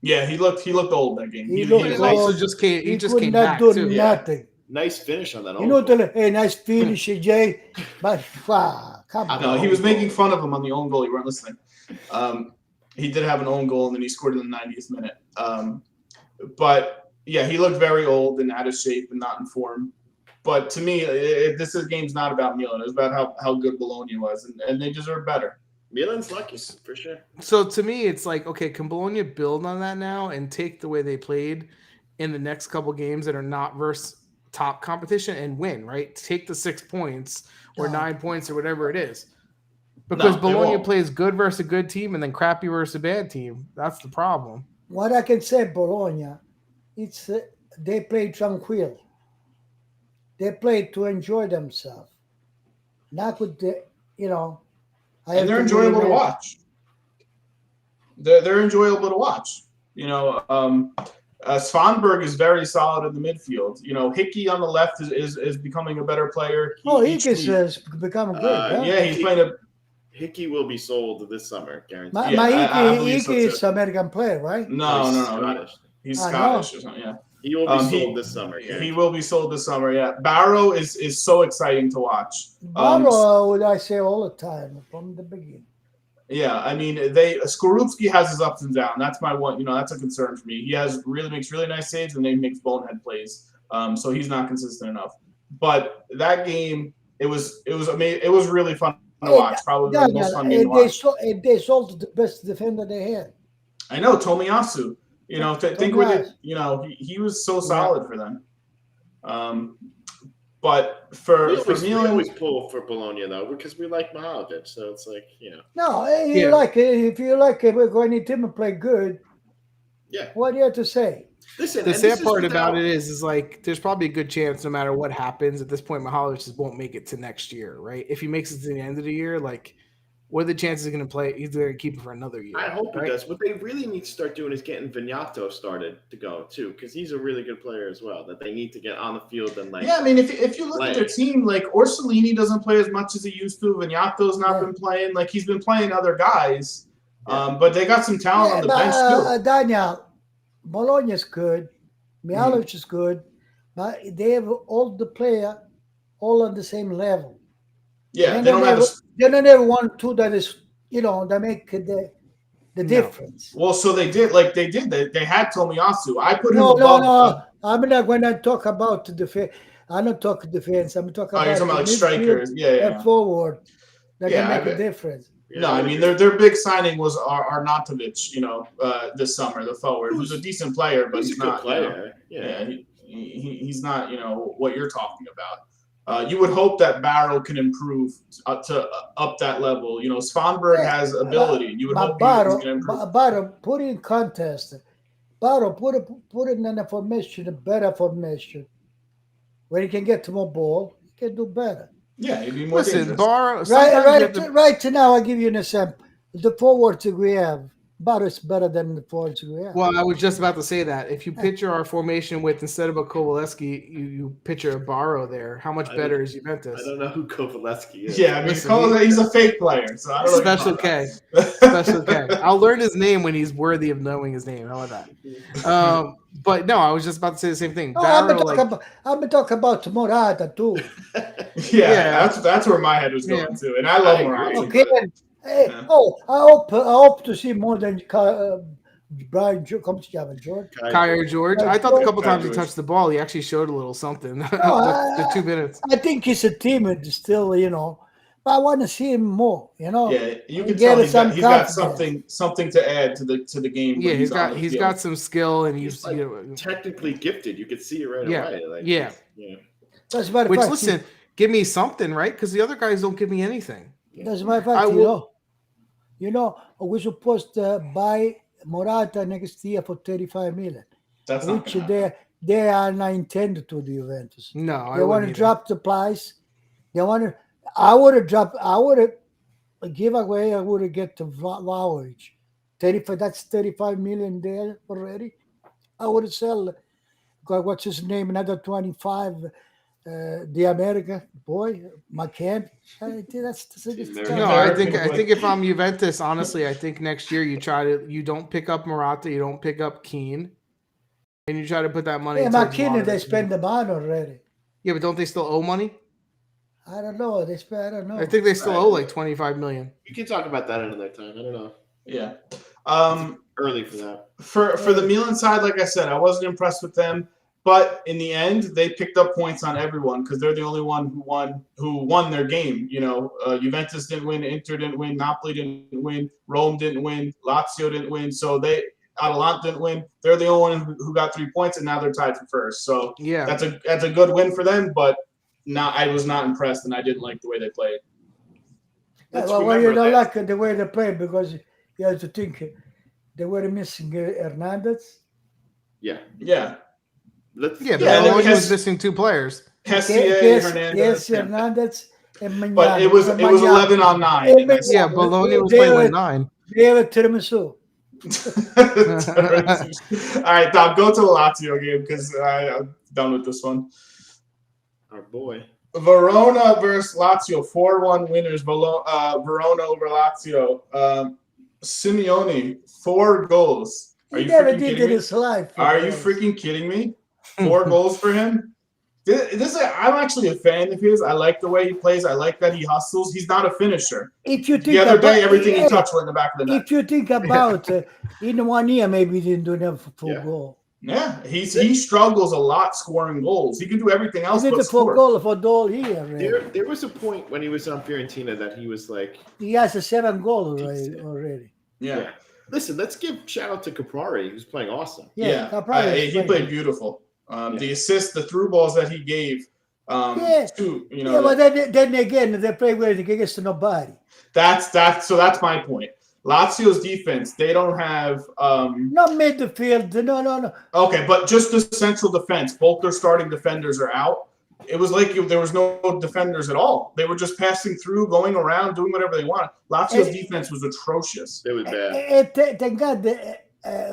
Yeah, he looked old that game. He also just came back too. Nothing. Nice finish on that. Nice finish, Jay. But come on. No, he was making fun of him on the own goal. You weren't listening. He did have an own goal, and then he scored in the 90th minute. But yeah, he looked very old and out of shape and not in form. But to me, this game's not about Milan. It's about how good Bologna was, and they deserve better. Milan's lucky for sure. So to me, it's like, okay, can Bologna build on that now and take the way they played in the next couple games that are not versus top competition and win, right? Take the 6 points or 9 points or whatever it is. Because Bologna plays good versus a good team and then crappy versus a bad team. That's the problem. What I can say, Bologna, it's they play tranquil. They play to enjoy themselves, not with the, and they're enjoyable to watch. They're enjoyable to watch. Svanberg is very solid in the midfield. Hickey on the left is becoming a better player. Hickey has become good. Yeah, he's playing a. Hickey will be sold this summer, guaranteed. Hickey is American player, right? No. He's Scottish or something. Yeah. He will be sold this summer. He will be sold this summer. Yeah, Barrow is so exciting to watch. Barrow, I say all the time from the beginning. Yeah, I mean, Skorupski has his ups and downs. That's my one. That's a concern for me. He makes really nice saves and then he makes bonehead plays. So he's not consistent enough. But that game, it was amazing. It was really fun to watch. Probably the most fun game to watch. They sold the best defender they had. I know, Tomiyasu. Think with it. He was so solid for them. But for Milan, we always pull for Bologna though because we like Mihajlovic, so it's like No, if you like it, we're going to team and play good. Yeah. What do you have to say? Listen, the sad part about it is like there's probably a good chance no matter what happens at this point, Mihajlovic just won't make it to next year, right? If he makes it to the end of the year, like. What are the chances he's going to play? He's going to keep him for another year. I hope he does. What they really need to start doing is getting Vignato started to go too, because he's a really good player as well. That they need to get on the field and Yeah, I mean, if you look at their team, like Orsolini doesn't play as much as he used to. Vignato's not been playing. Like he's been playing other guys, but they got some talent on the bench too. Daniel, Bologna is good. Mihajlovic is good, but they have all the player all on the same level. Yeah, they don't have. They don't have 1-2 that is, that make the difference. Well, so they did. They had Tomiyasu. I put him above. No. I'm not when I talk about defense. I don't talk defense. I'm talking about. You're talking about like strikers, and forward. That can make a difference. No, I mean their big signing was Arnautovic. This summer, the forward, who's a decent player, but he's not. Player. He's not. What you're talking about. You would hope that Barrow can improve up that level. Svanberg has ability. You would hope he's going to improve. Barrow, put in contest. Barrow, put it in a formation, a better formation, where he can get to more ball. He can do better. Yeah, he'd be more dangerous. Barrow. Right now, I'll give you an example. The forwards we have, Barrow is better than the forwards we have. Well, I was just about to say that. If you picture our formation with, instead of a Kovalevsky, you picture a Barrow there, how much better is Juventus? I don't know who Kovalevsky is. Yeah, I mean, he's a fake player. So I don't know. Special K. Special K. I'll learn his name when he's worthy of knowing his name. How about that? But no, I was just about to say the same thing. I've been talking about Morata too. yeah, that's where my head was going to. And I love Morata. Okay. Hey, I hope to see more than Brian. Come together, George. Kyer George. I thought a couple times he touched the ball, he actually showed a little something. The 2 minutes. I think he's a timid still, but I want to see him more. Yeah, you can tell he's got something to add to the game. Yeah, he's got some skill, and he's technically gifted. You could see it right away. That's about which listen, give me something, right? Because the other guys don't give me anything. That's my fact. We're supposed to buy Morata next year for 35 million, That's not which gonna happen. they are not intended to the Juventus. No, I They want wouldn't to either. drop the price. They want to. I would have dropped. I would have give away. I would have get the Vowage. 35. That's 35 million there already. I would have sell. What's his name? Another 25. The American boy, McCann. That's No, I American think if I'm Juventus, honestly, I think next year you don't pick up Morata, you don't pick up Keane, and you try to put that money. Yeah, towards McKinnon, they moderate. spend the money already. Yeah, but don't they still owe money? I don't know. They spend. I don't know. I think they still Right. owe like 25 million. We can talk about that another time. I don't know. Yeah. Early for that. For the Milan side, like I said, I wasn't impressed with them. But in the end, they picked up points on everyone because they're the only one who won their game. Juventus didn't win, Inter didn't win, Napoli didn't win, Rome didn't win, Lazio didn't win. So Atalanta didn't win. They're the only one who got 3 points, and now they're tied for first. So Yeah, that's a good win for them. But I was not impressed, and I didn't like the way they played. Let's Well, you remember don't that- like the way they play because you have to think they were missing Hernandez. Yeah. Yeah, Let's. yeah. Yeah, Bologna because- was missing 2 players. Kessié, Hernandez. Yeah. Hernandez and Magnani. But it was 11-9. And and I saw Yeah, it. Bologna was They playing were- with 9. They have a tiramisu. All right, Dom, go to the Lazio game because I'm done with this one. Our boy. Verona versus Lazio, 4-1 winners. Verona over Lazio. Simeone, 4 goals. Are He you never freaking did kidding in me? his life. Are you freaking kidding me? 4 goals for him? I'm actually a fan of his. I like the way he plays. I like that he hustles. He's not a finisher. If you think The other day, everything he about, touched went in the back of the net. if you think about in 1 year, maybe he didn't do enough for full Yeah. goal. Yeah, he struggles a lot scoring goals. He can do everything He else did but the full score. goal for the whole year. Already. There was a point when he was on Fiorentina that he was like, He has a 7 goals already. Yeah. listen, let's give shout out to Caprari, who's playing awesome. Yeah, Caprari is he playing. played beautiful. The assists, the through balls that he gave, Yeah. to Yeah, but then again, they play with against nobody. that's my point. Lazio's defense, they don't have Not midfield. No. okay, but just the central defense. Both their starting defenders are out. It was like there was no defenders at all. They were just passing through, going around, doing whatever they wanted. Lazio's defense was atrocious. It was bad. Thank God,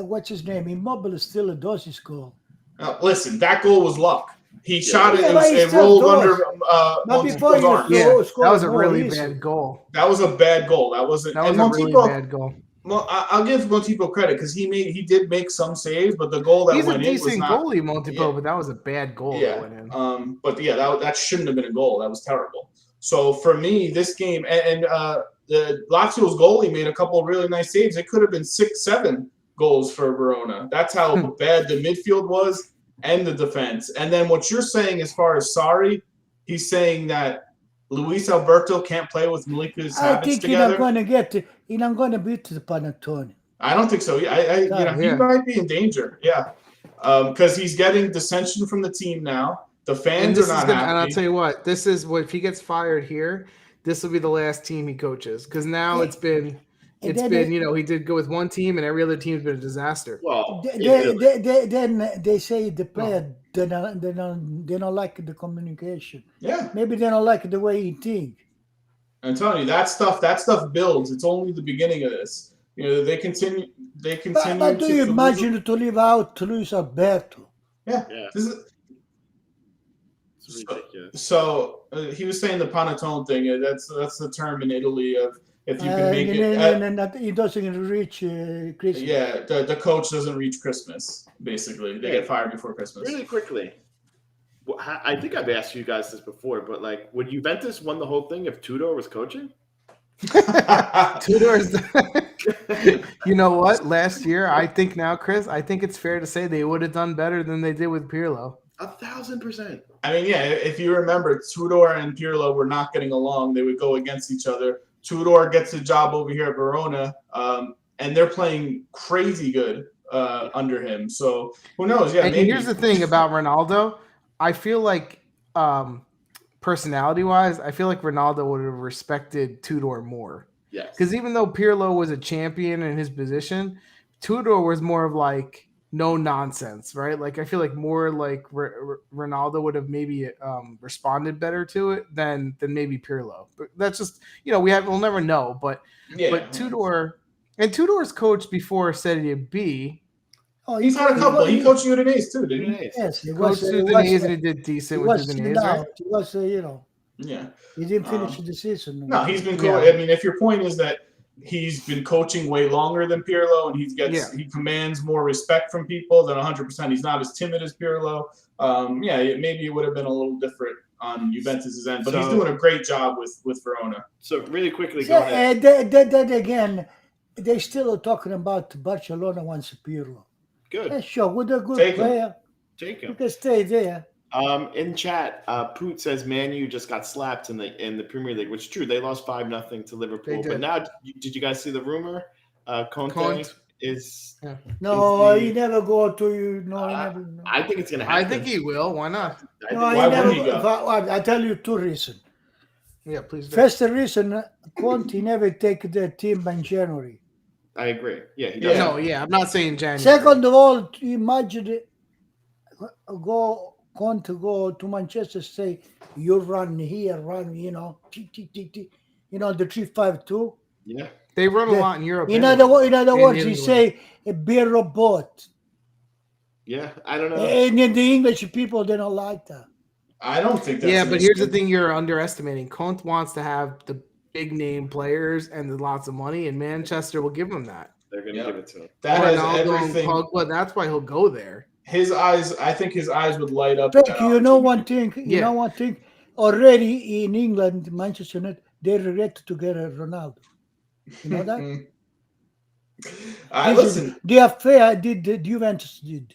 what's his name? Immobile still does his goal. Listen, that goal was luck. He shot it Yeah, and but he it still rolled does. under But before Montipo's you arms. Yeah, score that was a more really easy. bad goal. That was a bad goal. That was That was a really bad goal. Well, I'll give Montipo credit because he did make some saves, but the goal that He's a went in was decent not. goallie, Montipo, Yeah. but that was a bad goal that Yeah. went in. But yeah, that shouldn't have been a goal. That was terrible. So for me, this game and the Lazio's goalie made a couple of really nice saves. It could have been 6-7 goals for Verona. That's how bad the midfield was and the defense. And then what you're saying as far as Sarri, he's saying that Luis Alberto can't play with Milinkovic I Savic think together. he's not going to beat the Panettone. I don't think so. He Yeah. might be in danger. Yeah, because he's getting dissension from the team now. The fans And this are is not gonna, and I'll happy. tell you what, this is what if he gets fired here, this will be the last team he coaches because now Yeah. it's been And then he did go with one team and every other team's been a disaster. Well, Then they say the player they don't like the communication. Yeah, Maybe they don't like the way he think. I'm telling you that stuff builds. It's only the beginning of this. They continue. But do you imagine to leave out Luis Alberto? Yeah. yeah, This is, it's ridiculous. so he was saying the panettone thing. That's the term in Italy of if you can make it. He doesn't reach Christmas. Yeah, the coach doesn't reach Christmas. Basically, they get fired before Christmas. Really quickly, I think I've asked you guys this before, but like, would Juventus won the whole thing if Tudor was coaching? Tudor's you know what? Last year, I think now, Chris, I think it's fair to say they would have done better than they did with Pirlo. 1,000%. I mean, yeah, if you remember, Tudor and Pirlo were not getting along. They would go against each other. Tudor gets a job over here at Verona, and they're playing crazy good under him. So who knows? Yeah, And maybe. here's the thing about Ronaldo. I feel like personality-wise, I feel like Ronaldo would have respected Tudor more. Yes. Because even though Pirlo was a champion in his position, Tudor was more of like no nonsense, right? Like I feel like more like Ronaldo would have maybe responded better to it than maybe Pirlo. But that's just we'll never know. But Tudor's coached before Serie B. Oh, He's had a couple. He coached Udinese too, didn't he? Yes, he Coached was. Udinese and he did decent with was Udinese, right? He was, Yeah. he didn't finish the season. No, he's been. Yeah. I mean, if your point is that he's been coaching way longer than Pirlo, and he commands more respect from people, then 100%. He's not as timid as Pirlo. Maybe it would have been a little different on Juventus's end, but he's doing a great job with Verona. So really quickly, go ahead. Then again, they still are talking about Barcelona wants Pirlo. Good. Yeah, sure, with a good player, take him. You can stay there. In chat, Poot says Man U just got slapped in the Premier League, which is true. They lost 5-0 to Liverpool. But now, did you guys see the rumor? Conte is. Yeah. No, he never go to you. No, he never. No. I think it's going to happen. I think he will. Why not? Why wouldn't he go? I tell you two reasons. Yeah, please. First reason, Conte never take the team in January. I agree. Yeah, he does. No, I'm not saying January. Second of all, imagine Conte go to Manchester, say you run here, run, the 3-5-2. Yeah, they run a lot in Europe. In other words, he say be a robot. Yeah, I don't know. And in the English people, they don't like that. I don't think that's. Yeah, but here's the thing: you're underestimating. Conte wants to have the big name players and lots of money, and Manchester will give him that. They're going to give it to him. That has everything. Well, that's why he'll go there. I think his eyes would light up. You know one thing. Know one thing. Already in England, Manchester United, they regret to get a Ronaldo. You know that? Listen. The affair the Juventus did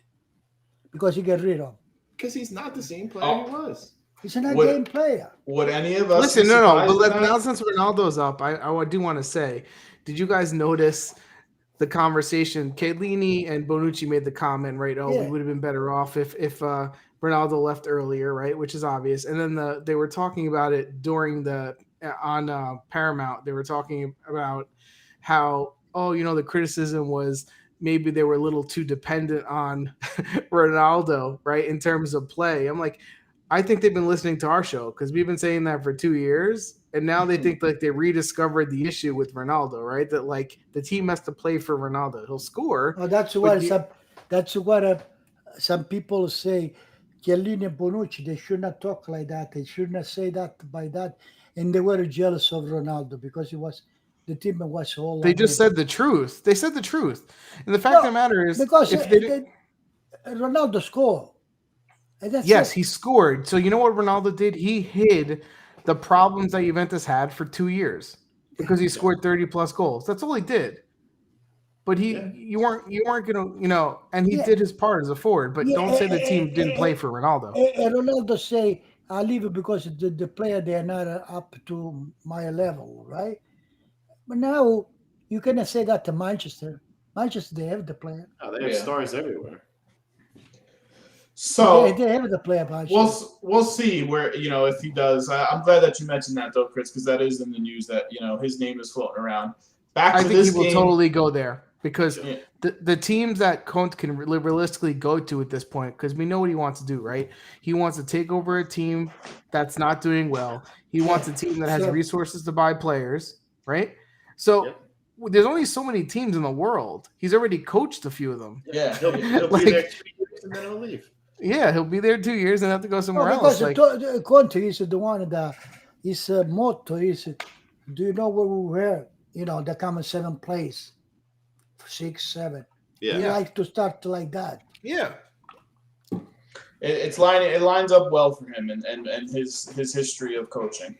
because he got rid of. Because he's not the same player he was. He's not a game player. Would any of us listen? No. But now since Ronaldo's up, I do want to say, did you guys notice the conversation? Chiellini and Bonucci made the comment, right? We would have been better off if Ronaldo left earlier, right? Which is obvious. And then they were talking about it during on Paramount. They were talking about how the criticism was maybe they were a little too dependent on Ronaldo, right, in terms of play. I'm like, I think they've been listening to our show because we've been saying that for 2 years, and now they think like they rediscovered the issue with Ronaldo, right? That like the team has to play for Ronaldo. He'll score. Oh, that's what some people say. Chiellini and Bonucci, they should not talk like that. They should not say that by that, and they were jealous of Ronaldo because the team was all. They just said the truth. They said the truth, and the fact of the matter is because Ronaldo scored. Yes, he scored. So you know what Ronaldo did? He hid the problems that Juventus had for 2 years because he scored 30+ goals. That's all he did. But you weren't gonna, and he did his part as a forward. But don't say the team didn't play for Ronaldo. And Ronaldo say, "I leave it because the player they are not up to my level, right?" But now you cannot say that to Manchester. Manchester, they have the player. Oh, they have stars everywhere. So they have the player. We'll see where if he does. I'm glad that you mentioned that though, Chris, because that is in the news that his name is floating around. I think he will totally go there because the teams that Conte can realistically go to at this point, because we know what he wants to do, right? He wants to take over a team that's not doing well. He wants a team that has resources to buy players, right? So there's only so many teams in the world. He's already coached a few of them. Yeah, he'll be there 2 years and then he'll leave. Yeah, he'll be there 2 years and have to go somewhere else. Because Conte is the one that his motto is, do you know where we were? The common 7th place, 6, 7. Yeah, he likes to start like that. Yeah, it lines up well for him and his history of coaching.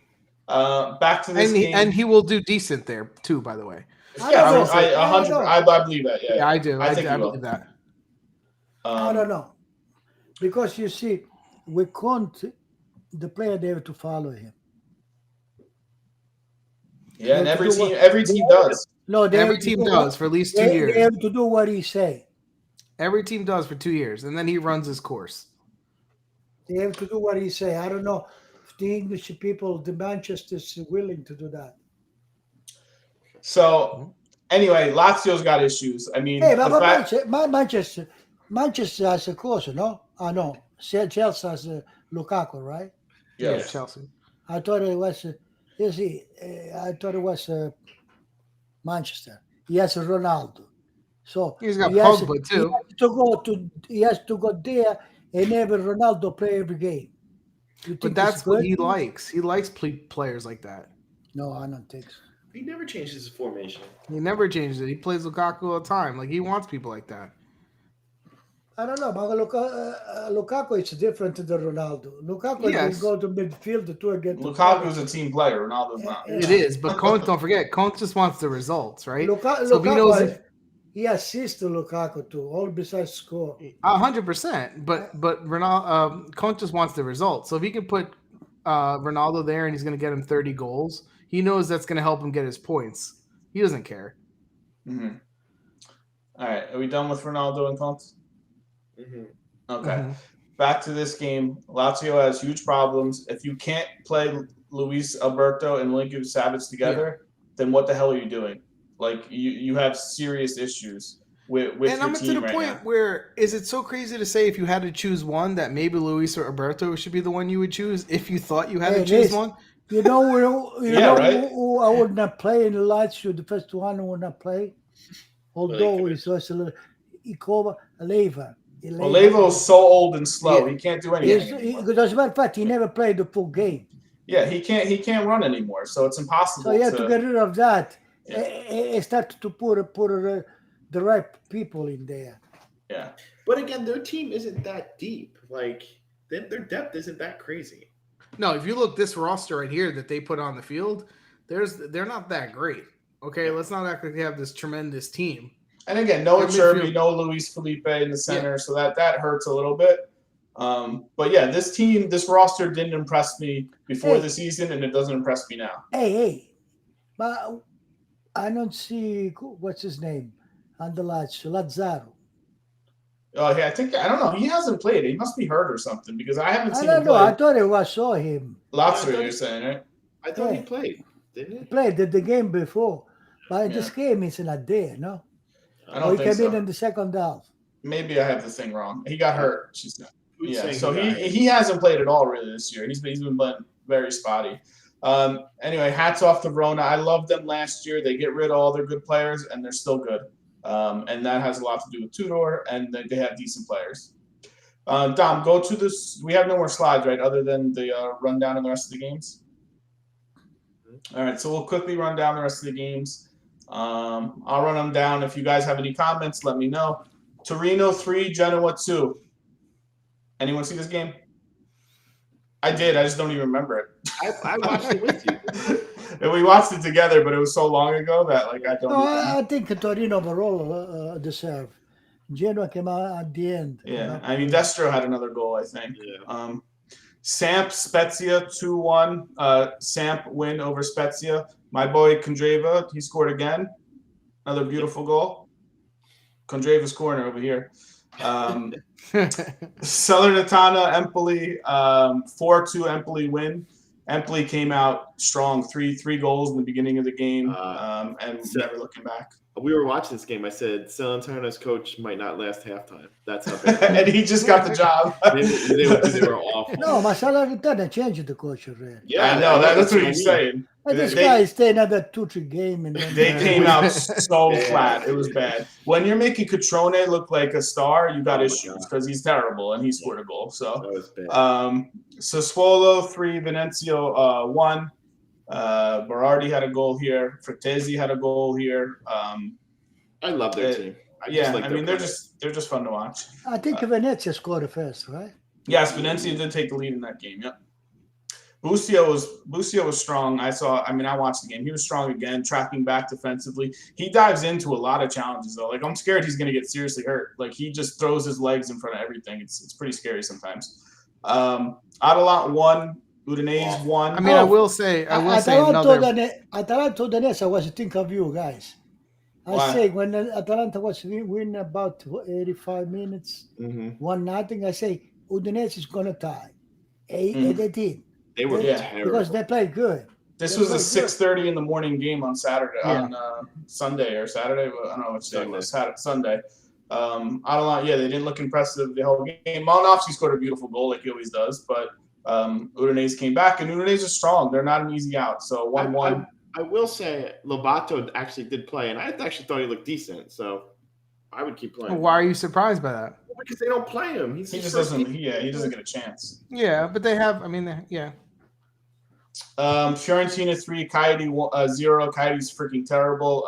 Back to this game, and he will do decent there too. By the way, I believe that. Yeah, I do. I believe that. I don't know. Because you see, with Conte, the player they have to follow him. Yeah, and every team does. No, every team does for at least 2 years. They have to do what he say. Every team does for 2 years, and then he runs his course. They have to do what he say. I don't know if the English people, the Manchester, is willing to do that. So Anyway, Lazio's got issues. I mean, Hey, the but fact, Manchester has a course, no? No. Chelsea has Lukaku, right? Yeah, yes. Chelsea. I thought it was. You see, I thought it was Manchester. He has Ronaldo, so He's got he has, Pogba he too. has to go to he has to go there and have Ronaldo play every game. You But think it's that's what good? he likes. He likes players like that. No, I don't think so. He never changes his formation. He never changes it. He plays Lukaku all the time. Like he wants people like that. I don't know, but Lukaku is different than Ronaldo. Lukaku will Yes, go to midfield to get the Lukaku's a team player. Ronaldo's not. it is. But Conte, don't forget, Conte just wants the results, right? Lukaku, So if he knows he assists to Lukaku too, all besides score. 100%. But Ronaldo, Conte just wants the results. So if he can put Ronaldo there and he's going to get him 30 goals, he knows that's going to help him get his points. He doesn't care. Mm-hmm. All right, are we done with Ronaldo and Conte? Mm-hmm. Okay. Mhm. Back to this game. Lazio has huge problems. If you can't play Luis Alberto and Milinkovic Savic together, then what the hell are you doing? Like you have serious issues with And your I'm to team the right point now. where is it so crazy to say if you had to choose one that maybe Luis or Alberto should be the one you would choose if you thought you had to It choose is. one? You know, Yeah, right? who I would not play in the Lazio, the first one who would not play, although Milinkovic. it's also a little, Ikova, Leva. Olevo's so old and slow. Yeah. He can't do anything anymore. Because as a matter of fact, he never played the full game. Yeah, he can't run anymore. So it's impossible So you have to get rid of that Yeah. and start to put the right people in there. yeah. But again, their team isn't that deep. Like their depth isn't that crazy. No, if you look this roster right here that they put on the field, they're not that great. Okay, let's not act like they have this tremendous team. And again, no Their Cherby, midfield- no Luis Felipe in the center, so that hurts a little bit. But yeah, this roster didn't impress me before the season, and it doesn't impress me now. Hey, but I don't see what's his name on the Lazio, Lazzaro. Oh, yeah, I don't know. He hasn't played. He must be hurt or something because I haven't I seen don't him know. play. I thought I saw him. Lazio, you're saying, right? I thought he Yeah. played, didn't he? He played the game before, but in Yeah. this game he's not there, no? I Or don't he think came in so. the second half. Maybe I have the thing wrong. He got hurt. She said. Who's Yeah, saying so got hurt? he hasn't played at all really this year. He's been playing very spotty. Anyway, hats off to Verona. I loved them last year. They get rid of all their good players, and they're still good. And that has a lot to do with Tudor, and they have decent players. Dom, go to this. We have no more slides, right, other than the rundown of the rest of the games? All right, so we'll quickly run down the rest of the games. I'll run them down. If you guys have any comments, let me know. Torino 3, Genoa 2. Anyone see this game? I did. I just don't even remember it. I watched it with you. And we watched it together, but it was so long ago that like I don't. No, even... I think Torino overall deserve. Genoa came out at the end. Yeah, I mean Destro had another goal, I think. Yeah. Samp Spezia 2-1. Samp win over Spezia. My boy Kondreva, he scored again. Another beautiful goal. Kondreva's corner over here. Salernitana Empoli 4-2 Empoli win. Empoli came out strong, three goals in the beginning of the game, and never looking back. We were watching this game. I said Salernitana's coach might not last halftime. That's how bad. And he just got the job. they were awful. No, but Salernitana changed the coach already. Yeah, I know. That's what he's saying. And this guy stayed another 2-3 games. And then They came out so flat. It was bad. When you're making Catrone look like a star, you got issues because he's terrible and he scored a goal. So, That was bad. Sassuolo 3, Venezia 1. Berardi had a goal here. Fratesi had a goal here. I love their team. I mean they're just fun to watch. I think Venezia scored first, right? Yes, Venezia did take the lead in that game. Yep. Busio was strong. I watched the game. He was strong again, tracking back defensively. He dives into a lot of challenges though. Like I'm scared he's going to get seriously hurt. Like he just throws his legs in front of everything. It's pretty scary sometimes. Atalanta 1, Udinese 1. I mean, I will say another. Atalanta Udinese, I was thinking of you guys. I say when Atalanta was winning about 85 minutes, 1-0, I say Udinese is going to tie. And they did. They were terrible. Because they played good. This was a 6:30 in the morning game on Saturday, on Sunday or Saturday. I don't know which day it was. Sunday. Atalanta, they didn't look impressive the whole game. Malinowski scored a beautiful goal like he always does, but Udinese came back, and Udinese is strong. They're not an easy out. So 1-1. I will say Lobato actually did play, and I actually thought he looked decent. So I would keep playing. Why are you surprised by that? Well, because they don't play him. He just doesn't. He doesn't get a chance. Yeah, but they have. I mean, Fiorentina 3, Coyote 0. Coyote's freaking terrible.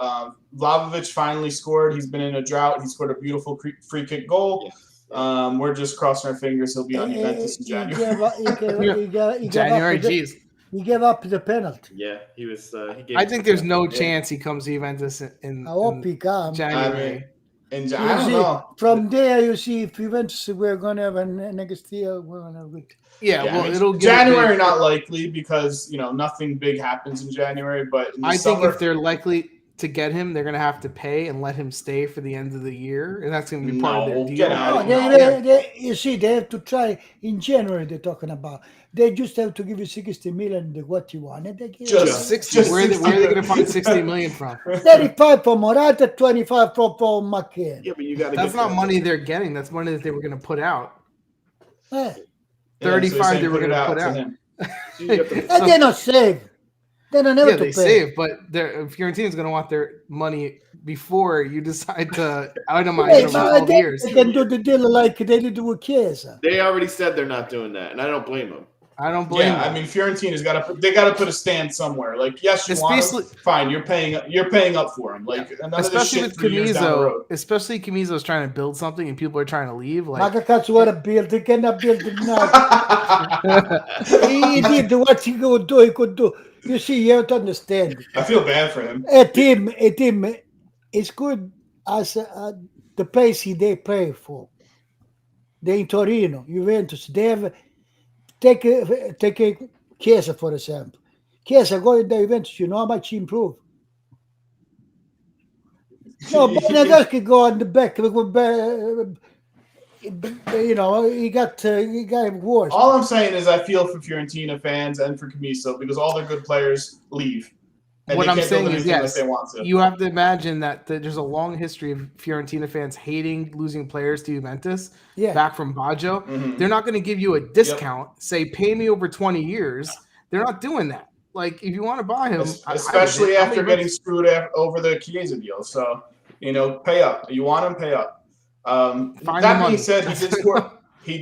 Vlahovic finally scored. He's been in a drought. He scored a beautiful free kick goal. We're just crossing our fingers. He'll be on Juventus in January. January, jeez. He gave up the penalty. Yeah, he was. I think there's no chance he comes to Juventus in I hope he comes. January. I don't know. From there, you see, if Juventus, we're going to have a next year. We're going to it'll get January not likely because nothing big happens in January. But in the think if they're likely to get him, they're going to have to pay and let him stay for the end of the year, and that's going to be part of their deal. Get out you see, they have to try in January. They're talking about. They just have to give you 60 million. What you want, and they give just 60. Where are they going to find 60 million from? 35 for Morata, 25 for McCann. Yeah, but you got. That's not money they're getting. That's money that they were going to put out. 35 so they were going to put out. And they're not saved. They don't have to pay. Save, but Fiorentina's going to want their money before you decide to itemize it over 12 years. They can do the deal like they did with Chiesa. They already said they're not doing that, and I don't blame them. I don't blame them. I mean, Fiorentina's got to put a stand somewhere. Like, yes, you want him, fine. You're paying up for him. Like, especially with Camiso, especially Camiso's trying to build something and people are trying to leave. Like, Magacazzo what a build. They cannot build it now. He did what he could do. He could do. You see, you have to understand. I feel bad for him. A team is good as the place they play for. They in Torino, Juventus. They have take a Chiesa for example. Chiesa going to Juventus. You know how much he improved. No, Bernardeschi go on the back. He got worse. All I'm saying is I feel for Fiorentina fans and for Camiso because all their good players leave. And what I'm saying is, yes, they want to. You have to imagine that there's a long history of Fiorentina fans hating losing players to Juventus back from Baggio. Mm-hmm. They're not going to give you a discount, say pay me over 20 years. They're not doing that. Like, if you want to buy him, especially after getting screwed over the Chiesa deal. So, pay up. You want him, pay up. That being said, he did score. He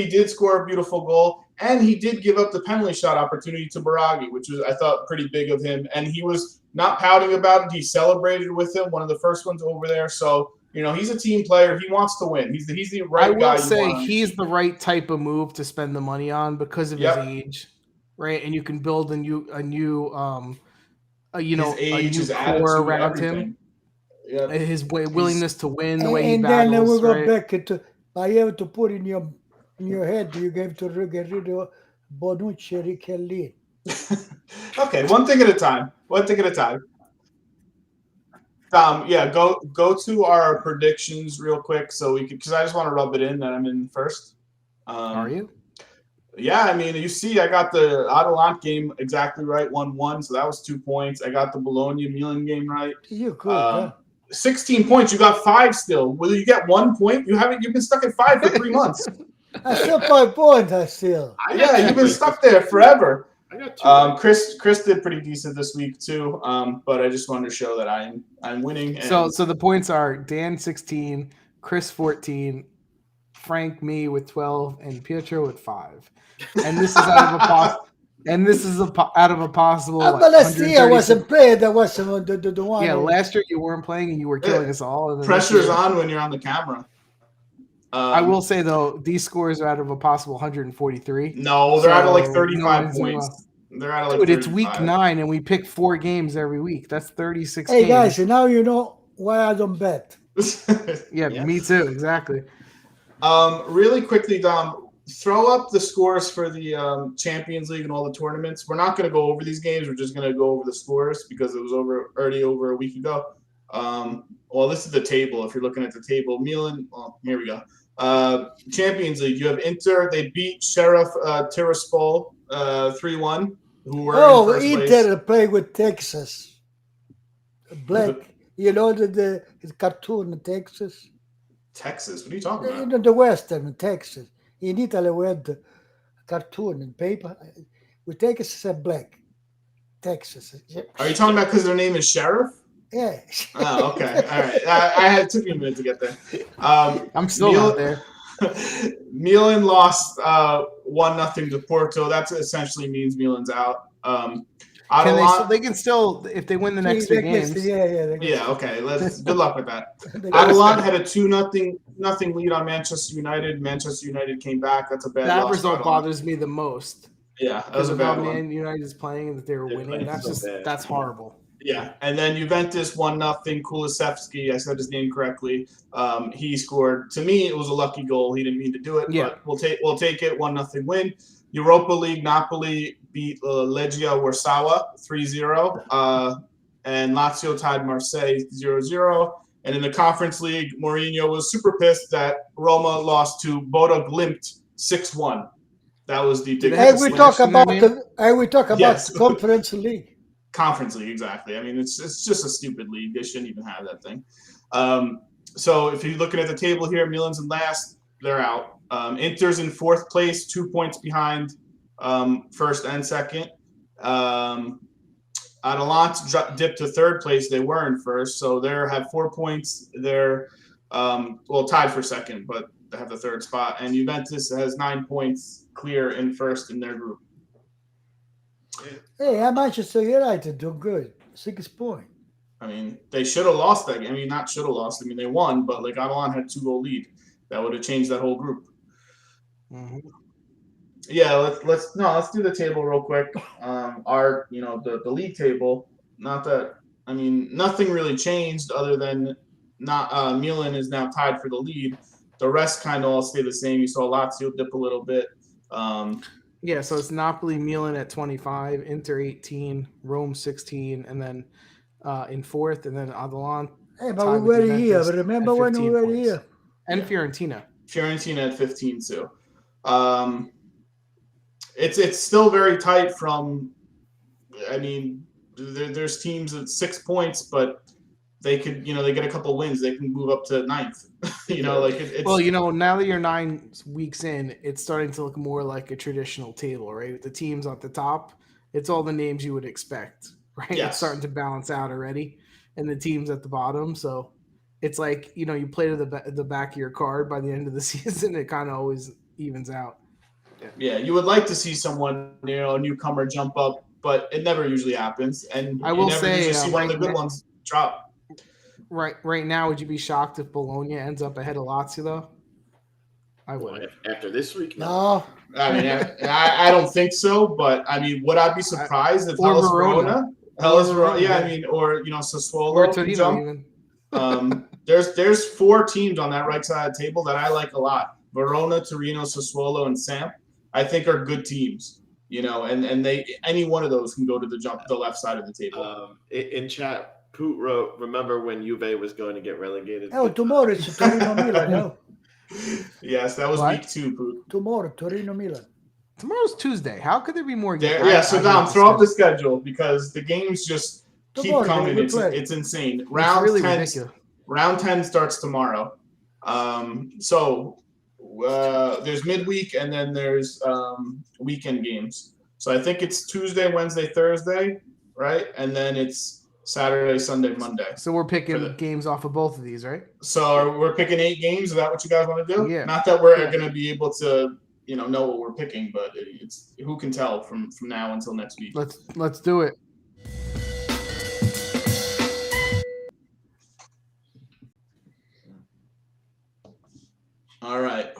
did score a beautiful goal, and he did give up the penalty shot opportunity to Baraghi, which was, I thought, pretty big of him. And he was not pouting about it. He celebrated with him, one of the first ones over there. So he's a team player. He wants to win. He's the right guy. I will say he's the right type of move to spend the money on because of his age, right? And you can build a new core around him. Yep. His willingness to win, the way he and battles. And then we go back to. I have to put in your head. You have to get rid of Bonucci, Ricchelli. Okay, one thing at a time. Go to our predictions real quick, so we could, because I just want to rub it in that I'm in first. Are you? Yeah, I mean, you see, I got the Atalanta game exactly right, 1-1, so that was 2 points. I got the Bologna Milan game right. You're cool. 16 points. You got 5 still. Will you get 1 point? You've been stuck at 5 for 3 months. I still 5 points. You've been stuck there forever. I got 2. Chris did pretty decent this week too. But I just wanted to show that I'm winning. And so the points are Dan 16, Chris 14, Frank me with 12, and Pietro with 5. And this is out of a possible. But last year I wasn't playing. That was the one. Yeah, last year you weren't playing and you were killing us all. Pressure's on when you're on the camera. I will say though, these scores are out of a possible 143. No, they're out of like 35 points. They're out of like. Dude, it's week 9 and we pick 4 games every week. That's 36. Hey guys, now you know why I don't bet. Yeah, me too. Exactly. Really quickly, Dom. Throw up the scores for the Champions League and all the tournaments. We're not going to go over these games. We're just going to go over the scores because it was already over a week ago. Well, this is the table. If you're looking at the table, Milan. Well, here we go. Champions League. You have Inter. They beat Sheriff Tiraspol 3-1. who were in first Inter place. play with Texas. Black. You know the cartoon Texas? Texas. What are you talking You about? know the Western Texas. In Italy we had the cartoon and paper. With Texas and black. Texas. Are you talking about because their name is Sheriff? Yeah. Oh, okay. All right. It took me a minute to get there. I'm still not there. Milan lost 1-0 to Porto. That essentially means Milan's out. They can still if they win the next three games. Yeah, okay. Good luck with that. They Atalanta had a 2-0 lead on Manchester United. Manchester United came back. That's a bad That loss. result bothers me the most. Yeah, that was a Because of how bad one. Man United is playing and that they were They're winning. playing That's horrible. Yeah, and then Juventus 1-0. Kulusevski, I said his name correctly. He scored. To me, it was a lucky goal. He didn't mean to do it, but we'll take it. 1-0 win. Europa League, Napoli beat Legia Warsaw 3-0, and Lazio tied Marseille 0-0. And in the Conference League, Mourinho was super pissed that Roma lost to Bodo Glimt 6-1. That was the big. And we talk about the Conference League. Conference League, exactly. I mean, it's just a stupid league. They shouldn't even have that thing. So if you're looking at the table here, Milan's in last. They're out. Inter's in fourth place, 2 points behind first and second. Atalanta dipped to third place. They were in first, so they have 4 points. They're tied for second, but they have the third spot. And Juventus has 9 points clear in first in their group. Hey, Manchester United do good. 6 points. I mean, they should have lost that game. I mean, not should have lost. I mean, they won, but like Atalanta had 2-goal lead. That would have changed that whole group. Mm-hmm. Yeah, let's do the table real quick. The league table. Not that nothing really changed other than Milan is now tied for the lead. The rest kind of all stay the same. You saw Lazio dip a little bit. Yeah, so it's Napoli, Milan at 25, Inter 18, Rome 16, and then in fourth, and then Atalanta. Hey, but we were here. Remember when we were here? And Fiorentina. Fiorentina at 15 too. It's still very tight from. I mean, there's teams at 6 points, but they could, they get a couple wins, they can move up to ninth. Now that you're 9 weeks in, it's starting to look more like a traditional table, right? With the teams at the top, it's all the names you would expect, right? Yes. It's starting to balance out already, and the teams at the bottom. So it's like, you play to the back of your card by the end of the season. It kind of always evens out. Yeah, you would like to see someone, a newcomer jump up, but it never usually happens. And I will say, see one of the good ones drop. Right now, would you be shocked if Bologna ends up ahead of Lazio, though? I would. After this week? No. I mean, I don't think so, but I mean, would I be surprised if Hellas Verona? Yeah, I mean, or Sassuolo or jump. There's 4 teams on that right side of the table that I like a lot. Verona, Torino, Sassuolo, and Samp, I think are good teams. And any one of those can go to the left side of the table. In chat, Poot wrote, remember when Juve was going to get relegated? Oh, tomorrow it's Torino Milan, no? Yes, that was week 2, Poot. Tomorrow, Torino Milan. Tomorrow's Tuesday. How could there be more games? Yeah, so Dom, throw up the schedule because the games just keep coming. It's insane. Round 10 starts tomorrow. There's midweek and then there's weekend games. So I think it's Tuesday, Wednesday, Thursday, right? And then it's Saturday, Sunday, Monday. So we're picking games off of both of these, right? So we're picking 8 games. Is that what you guys want to do? Yeah. Not that we're going to be able to, know what we're picking, but it's who can tell from now until next week. Let's do it. All right.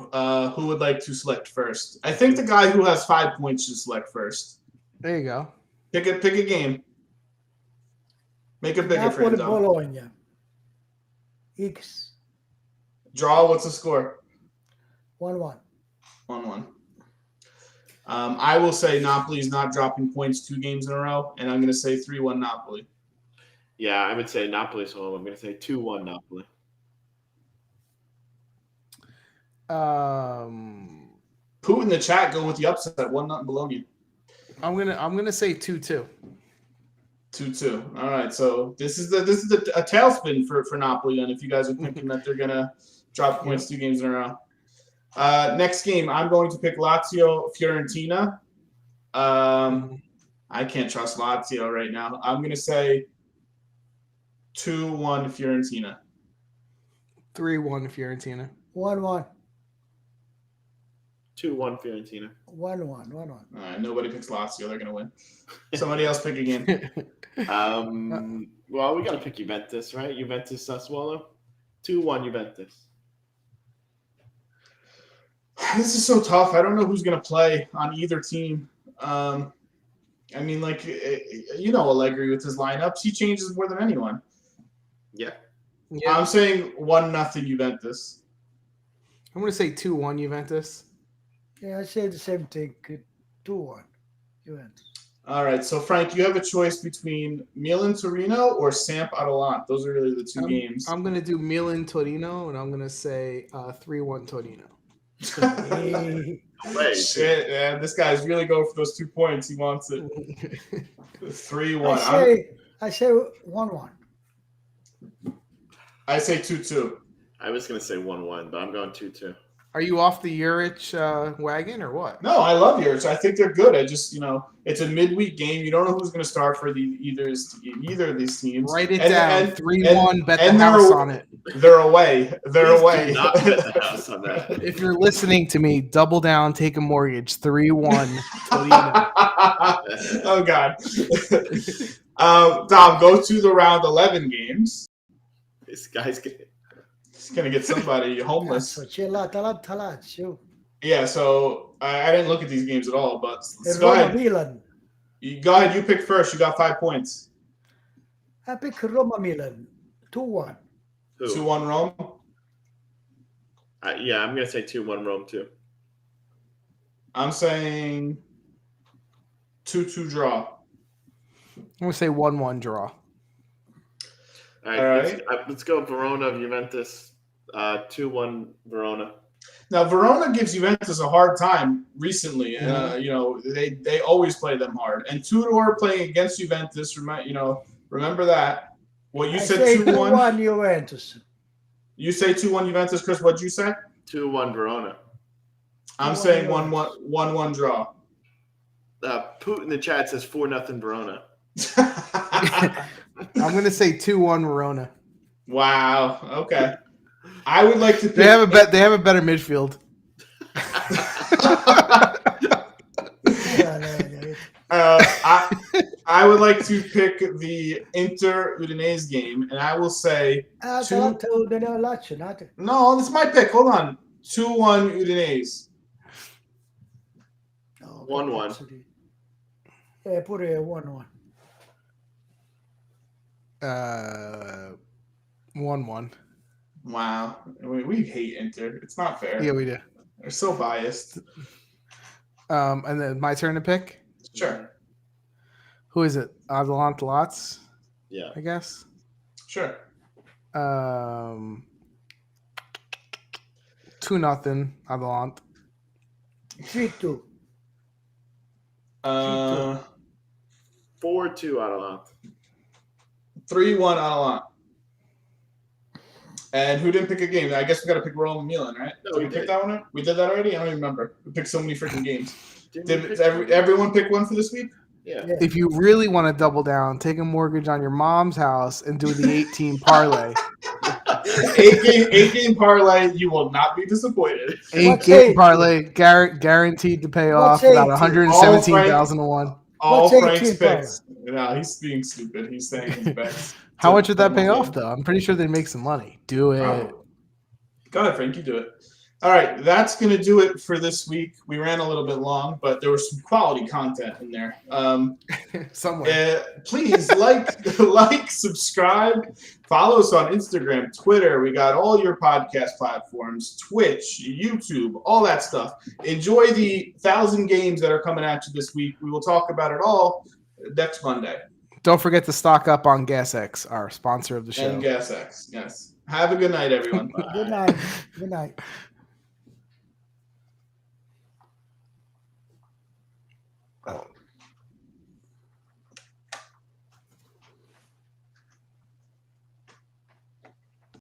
Who would like to select first? I think the guy who has 5 points should select first. There you go. Pick a game. Make it bigger for him. Bologna. X. Draw. What's the score? 1-1. 1-1. I will say Napoli's not dropping points 2 games in a row, and I'm going to say 3-1 Napoli. Yeah, I would say Napoli's home. I'm going to say 2-1 Napoli. Put in the chat going with the upset 1-0 Bologna. I'm gonna say 2-2. 2-2. All right. So this is a tailspin for Napoli. Then, if you guys are thinking that they're gonna drop points 2 games in a row. Next game, I'm going to pick Lazio Fiorentina. I can't trust Lazio right now. I'm gonna say 2-1 Fiorentina. 3-1 Fiorentina. 1-1. 2-1 Fiorentina. 1-1. All right. Nobody picks Lazio. They're gonna win. Somebody else pick again. Well, we got to pick Juventus, right? Juventus Sassuolo. 2-1 Juventus. This is so tough. I don't know who's going to play on either team. I mean, like, Allegri with his lineups, he changes more than anyone. Yeah. I'm saying 1-0 Juventus. I'm going to say 2-1 Juventus. Yeah, I say the same thing. 2-1 Juventus. All right. So, Frank, you have a choice between Milan Torino or Samp Atalanta. Those are really the 2 games. I'm going to do Milan Torino, and I'm going to say 3-1 Torino. Shit, man. This guy's really going for those 2 points. He wants it. 3-1. I say 1-1. I say 2-2. I was going to say 1-1, but I'm going 2-2. Are you off the Juric wagon or what? No, I love yours. I think they're good. I just, it's a midweek game. You don't know who's going to start for either of these teams. Write it down. 3-1. Bet the house on it. They're away. They're away. Do not bet the house on that. If you're listening to me, double down, take a mortgage. 3-1 Torino. Oh God. Dom, go to the round 11 games. This guy's gonna get somebody homeless. Lazio. Yeah, so I didn't look at these games at all, but go Roma ahead. Milan. Go ahead. You pick first. You got 5 points. I pick Roma Milan. 2-1. 2-1 Rome. Yeah, I'm gonna say 2-1 Rome too. I'm saying 2-2 draw. I'm going to say 1-1 draw. All right. Let's go Verona Juventus. 2-1 Verona. Now Verona gives Juventus a hard time recently. They always play them hard. And Tudor playing against Juventus. Remember that. Well, you said 2-1 Juventus. You say 2-1 Juventus, Chris. What'd you say? 2-1 Verona. I'm saying 1-1 draw. Putin in the chat says 4-0 Verona. I'm going to say 2-1 Verona. Wow. Okay. I would like to pick. They have a better midfield. I would like to pick the Inter Udinese game, and I will say no, this is my pick. Hold on. 2-1 Udinese. 1-1. Yeah, put it 1-1. 1-1. Wow. We hate Inter. It's not fair. Yeah, we do. They're so biased. And then my turn to pick? Sure. Who is it? Atalanta Lots? Yeah. I guess. Sure. 2-0 Atalanta. 3-2. 4-2 Atalanta. 3-1 Atalanta. And who didn't pick a game? I guess we got to pick Roma and Milan, right? No, did we pick that one? We did that already? I don't even remember. We picked so many freaking games. Did everyone pick one for this week? Yeah. If you really want to double down, take a mortgage on your mom's house and do the 18 parlay. 8-game parlay, you will not be disappointed. 8-game parlay, guaranteed to pay off about 117,000 to 1. All Frank's picks. No, he's being stupid. He's saying his bets. How much would that pay off, though? I'm pretty sure they make some money. Do it. Go ahead, Frank. You do it. All right, that's going to do it for this week. We ran a little bit long, but there was some quality content in there. Somewhere. Please like, subscribe, follow us on Instagram, Twitter. We got all your podcast platforms, Twitch, YouTube, all that stuff. Enjoy the 1,000 games that are coming at you this week. We will talk about it all next Monday. Don't forget to stock up on GasX, our sponsor of the show. And GasX, yes. Have a good night, everyone. Good night. Good night.